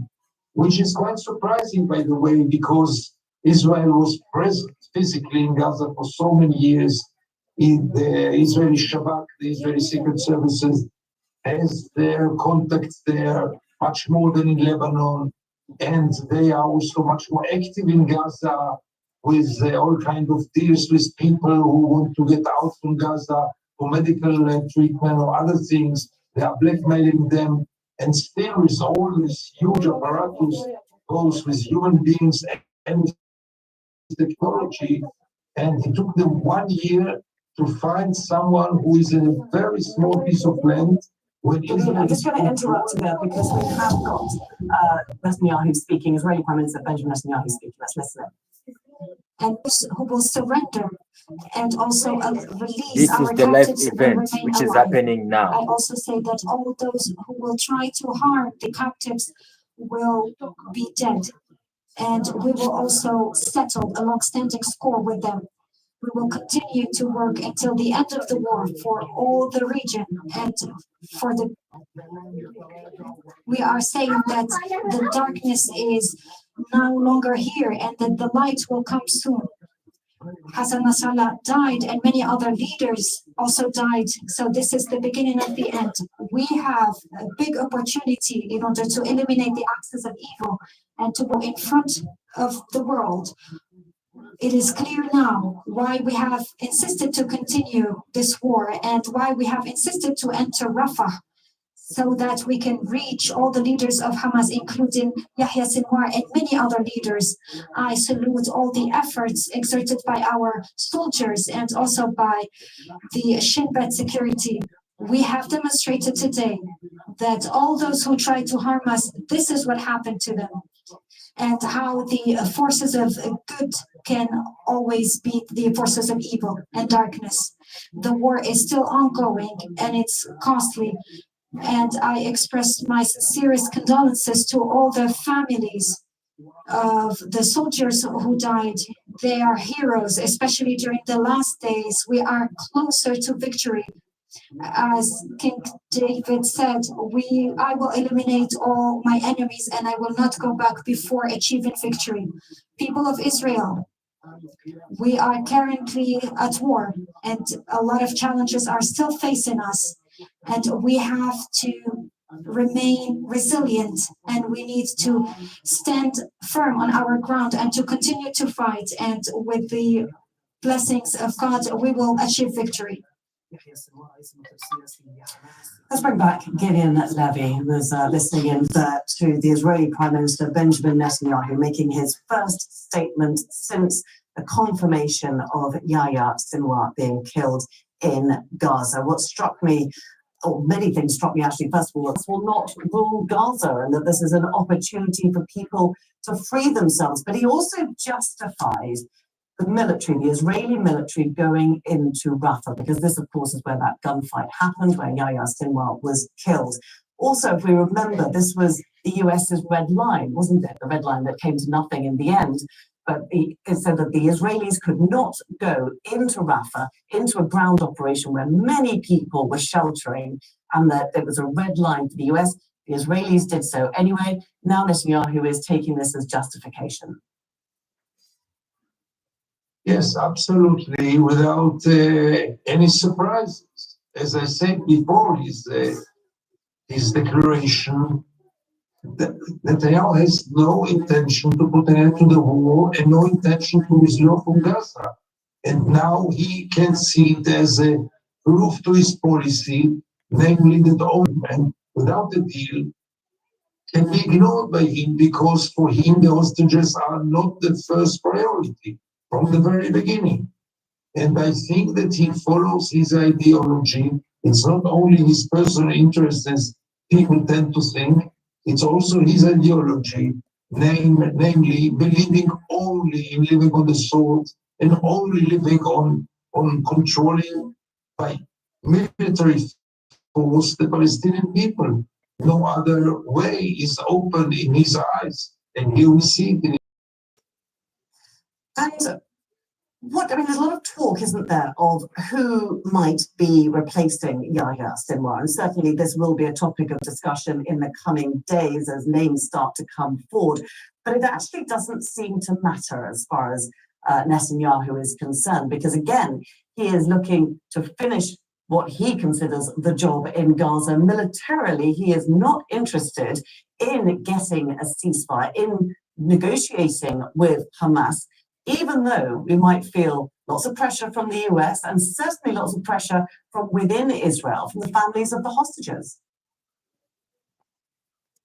Speaker 7: which is quite surprising, by the way, because Israel was present physically in Gaza for so many years. In the Israeli Shabak, the Israeli Secret Services, has their contacts there much more than in Lebanon, and they are also much more active in Gaza with all kinds of deals with people who want to get out from Gaza for medical treatment or other things. They are blackmailing them, and still with all this huge apparatus goes with human beings and technology, and it took them 1 year to find someone who is in a very small piece of land.
Speaker 3: I'm just going to interrupt there because we have got Netanyahu speaking, Israeli Prime Minister Benjamin Netanyahu speaking. Let's listen.
Speaker 15: And who will surrender and also release
Speaker 2: This
Speaker 15: our
Speaker 2: is the live
Speaker 15: captives
Speaker 2: event which is happening now.
Speaker 15: I also say that all those who will try to harm the captives will be dead, and we will also settle a long-standing score with them. We will continue to work until the end of the war for all the region and for the. We are saying that the darkness is no longer here and that the light will come soon. Hassan Nasrallah died and many other leaders also died. So this is the beginning of the end. We have a big opportunity in order to eliminate the axis of evil and to go in front of the world. It is clear now why we have insisted to continue this war and why we have insisted to enter Rafah, so that we can reach all the leaders of Hamas, including Yahya Sinwar and many other leaders. I salute all the efforts exerted by our soldiers and also by the Shin Bet security. We have demonstrated today that all those who try to harm us, this is what happened to them, and how the forces of good can always beat the forces of evil and darkness. The war is still ongoing and it's costly. And I express my sincerest condolences to all the families of the soldiers who died. They are heroes, especially during the last days. We are closer to victory. As King David said, I will eliminate all my enemies and I will not go back before achieving victory. People of Israel, we are currently at war and a lot of challenges are still facing us. And we have to remain resilient and we need to stand firm on our ground and to continue to fight. And with the blessings of God, we will achieve victory.
Speaker 3: Let's bring back Gideon Levy, who was listening in to the Israeli Prime Minister Benjamin Netanyahu making his first statement since the confirmation of Yahya Sinwar being killed in Gaza. What struck me, or many things struck me actually, first of all, this will not rule Gaza and that this is an opportunity for people to free themselves. But he also justifies the military, the Israeli military, going into Rafah, because this, of course, is where that gunfight happened, where Yahya Sinwar was killed. Also, if we remember, this was the US's red line, wasn't it? The red line that came to nothing in the end. but it said that the Israelis could not go into Rafah, into a ground operation where many people were sheltering, and that there was a red line for the US. The Israelis did so anyway. Now Netanyahu is taking this as justification.
Speaker 16: Yes, absolutely, without any surprises. As I said before, his declaration that Netanyahu has no intention to put an end to the war and no intention to withdraw from Gaza. And now he can see it as a proof to his policy, namely that all men without a deal can be ignored by him, because for him the hostages are not the first priority from the very beginning. And I think that he follows his ideology. It's not only his personal interests, as people tend to think, it's also his ideology, namely believing only in living on the sword and only living on controlling by military force the Palestinian people. No other way is open in his eyes, and here we see it in.
Speaker 3: And there's a lot of talk, isn't there, of who might be replacing Yahya Sinwar, and certainly this will be a topic of discussion in the coming days as names start to come forward. But it actually doesn't seem to matter as far as Netanyahu is concerned, because again, he is looking to finish what he considers the job in Gaza. Militarily, he is not interested in getting a ceasefire, in negotiating with Hamas, even though we might feel lots of pressure from the US and certainly lots of pressure from within Israel, from the families of the hostages.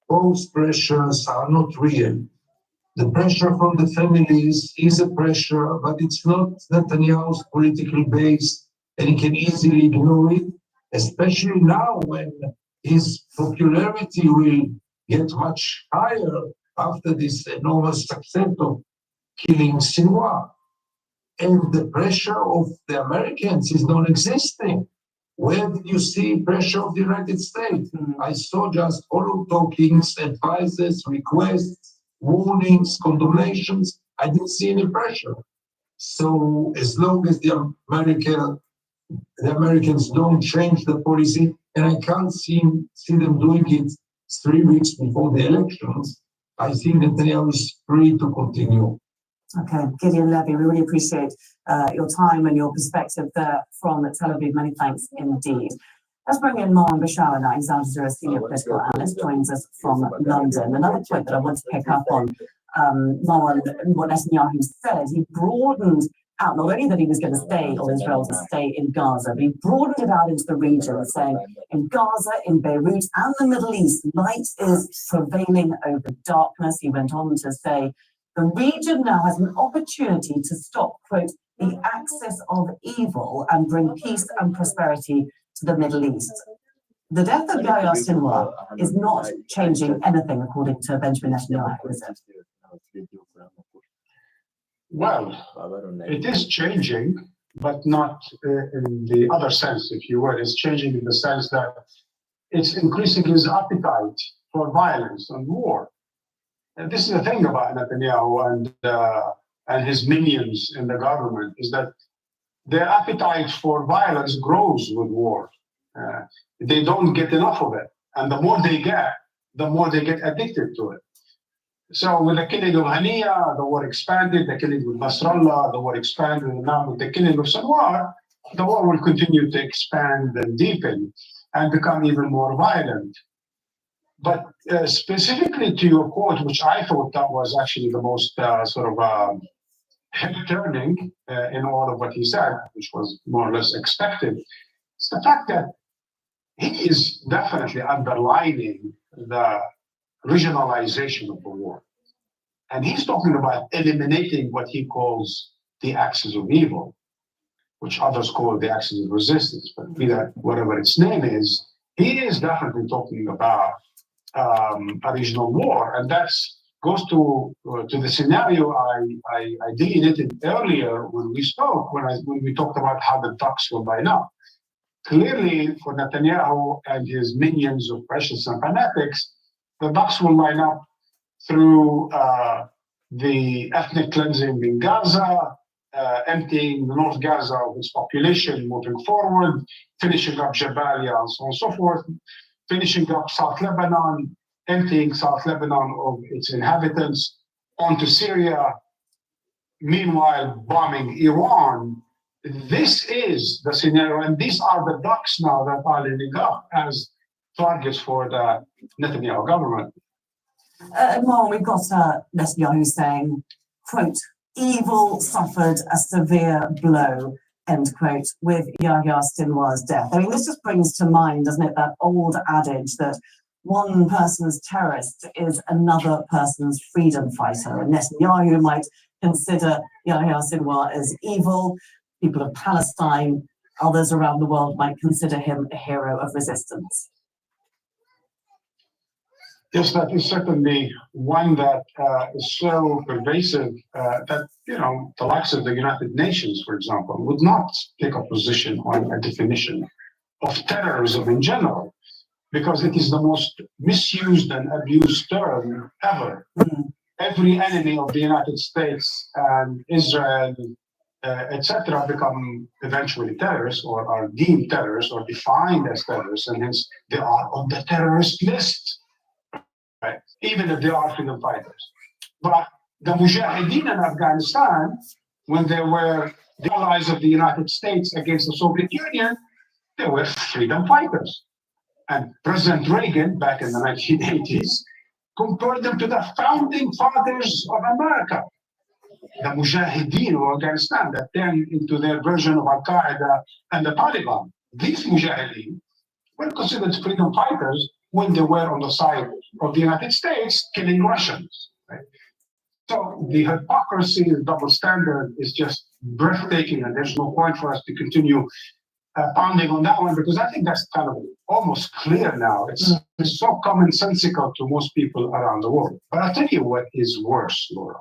Speaker 16: Those pressures are not real. The pressure from the families is a pressure, but it's not Netanyahu's political base, and he can easily ignore it, especially now when his popularity will get much higher after this enormous success of killing Sinwar. And the pressure of the Americans is non-existing. Where did you see pressure of the United States? I saw just hollow talkings, advices, requests, warnings, condemnations. I didn't see any pressure. So as long as the Americans don't change the policy, and I can't see them doing it 3 weeks before the elections, I think Netanyahu is free to continue.
Speaker 3: Okay, Gideon Levy, we really appreciate your time and your perspective there from Tel Aviv. Many thanks indeed. Let's bring in Mohan Bashara now. He's Al Jazeera senior political analyst, joins us from London. Another point that I want to pick up on, Mohan, what Netanyahu said, he broadened out, not only that he was going to stay, or Israel to stay in Gaza, but he broadened it out into the region, saying in Gaza, in Beirut, and the Middle East, light is prevailing over darkness. He went on to say, the region now has an opportunity to stop, quote, the axis of evil and bring peace and prosperity to the Middle East. The death of Yahya Sinwar is not changing anything, according to Benjamin Netanyahu, is it?
Speaker 7: Well, it is changing, but not in the other sense, if you will. It's changing in the sense that it's increasing his appetite for violence and war. And this is the thing about Netanyahu and his minions in the government, is that their appetite for violence grows with war. They don't get enough of it. And the more they get addicted to it. So with the killing of Haniya, the war expanded, the killing of Nasrallah, the war expanded, and now with the killing of Sinwar, the war will continue to expand and deepen and become even more violent. But specifically to your quote, which I thought that was actually the most head-turning in all of what he said, which was more or less expected, it's the fact that he is definitely underlining the regionalization of the war. And he's talking about eliminating what he calls the axis of evil, which others call the axis of resistance, but be that whatever its name is, he is definitely talking about a regional war. And that goes to the scenario I delineated earlier when we spoke, when we talked about how the ducks will line up. Clearly, for Netanyahu and his minions of precious and fanatics, the ducks will line up through the ethnic cleansing in Gaza, emptying North Gaza of its population, moving forward, finishing up Jabalia, and so on and so forth, finishing up South Lebanon, emptying South Lebanon of its inhabitants onto Syria, meanwhile bombing Iran. This is the scenario, and these are the ducks now that are lining up as targets for the Netanyahu government.
Speaker 3: Well, we've got Netanyahu saying, quote, evil suffered a severe blow, end quote, with Yahya Sinwar's death. I mean, this just brings to mind, doesn't it, that old adage that one person's terrorist is another person's freedom fighter. And Netanyahu might consider Yahya Sinwar as evil. People of Palestine, others around the world might consider him a hero of resistance.
Speaker 7: Yes, that is certainly one that is so pervasive that, the likes of the United Nations, for example, would not take a position on a definition of terrorism in general, because it is the most misused and abused term ever. Every enemy of the United States and Israel, etc., become eventually terrorists or are deemed terrorists or defined as terrorists, and hence they are on the terrorist list. Right? Even if they are freedom fighters. But the Mujahideen in Afghanistan, when they were the allies of the United States against the Soviet Union, they were freedom fighters. And President Reagan, back in the 1980s, compared them to the founding fathers of America. The Mujahideen of Afghanistan that turned into their version of Al-Qaeda and the Taliban. These Mujahideen were considered freedom fighters when they were on the side of the United States killing Russians. Right? So the hypocrisy and double standard is just breathtaking, and there's no point for us to continue pounding on that one, because I think that's kind of almost clear now. It's so commonsensical to most people around the world. But I'll tell you what is worse, Laura.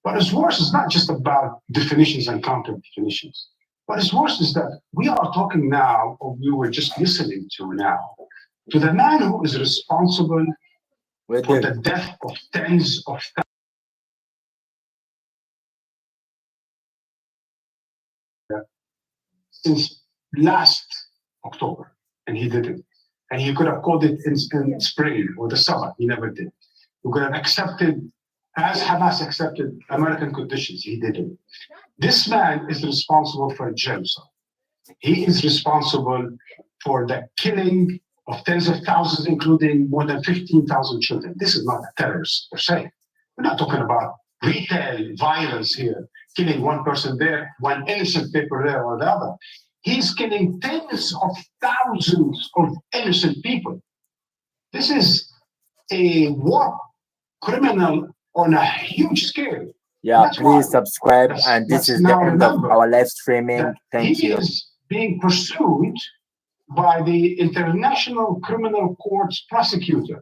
Speaker 7: What is worse is not just about definitions and counter definitions. What is worse is that we are talking now, or we were just listening to now, to the man who is responsible for the death of tens of thousands since last October, and he didn't. And he could have called it in spring or the summer. He never did. He could have accepted, as Hamas accepted, American conditions. He didn't. This man is responsible for genocide. He is responsible for the killing of tens of thousands, including more than 15,000 children. This is not a terrorist per se. We're not talking about retail violence here, killing one person there, one innocent people there or the other. He's killing tens of thousands of innocent people. This is a war criminal on a huge scale.
Speaker 2: Yeah, please subscribe. And this is the end of our live streaming. Thank you.
Speaker 7: He is being pursued by the International Criminal Court's prosecutor.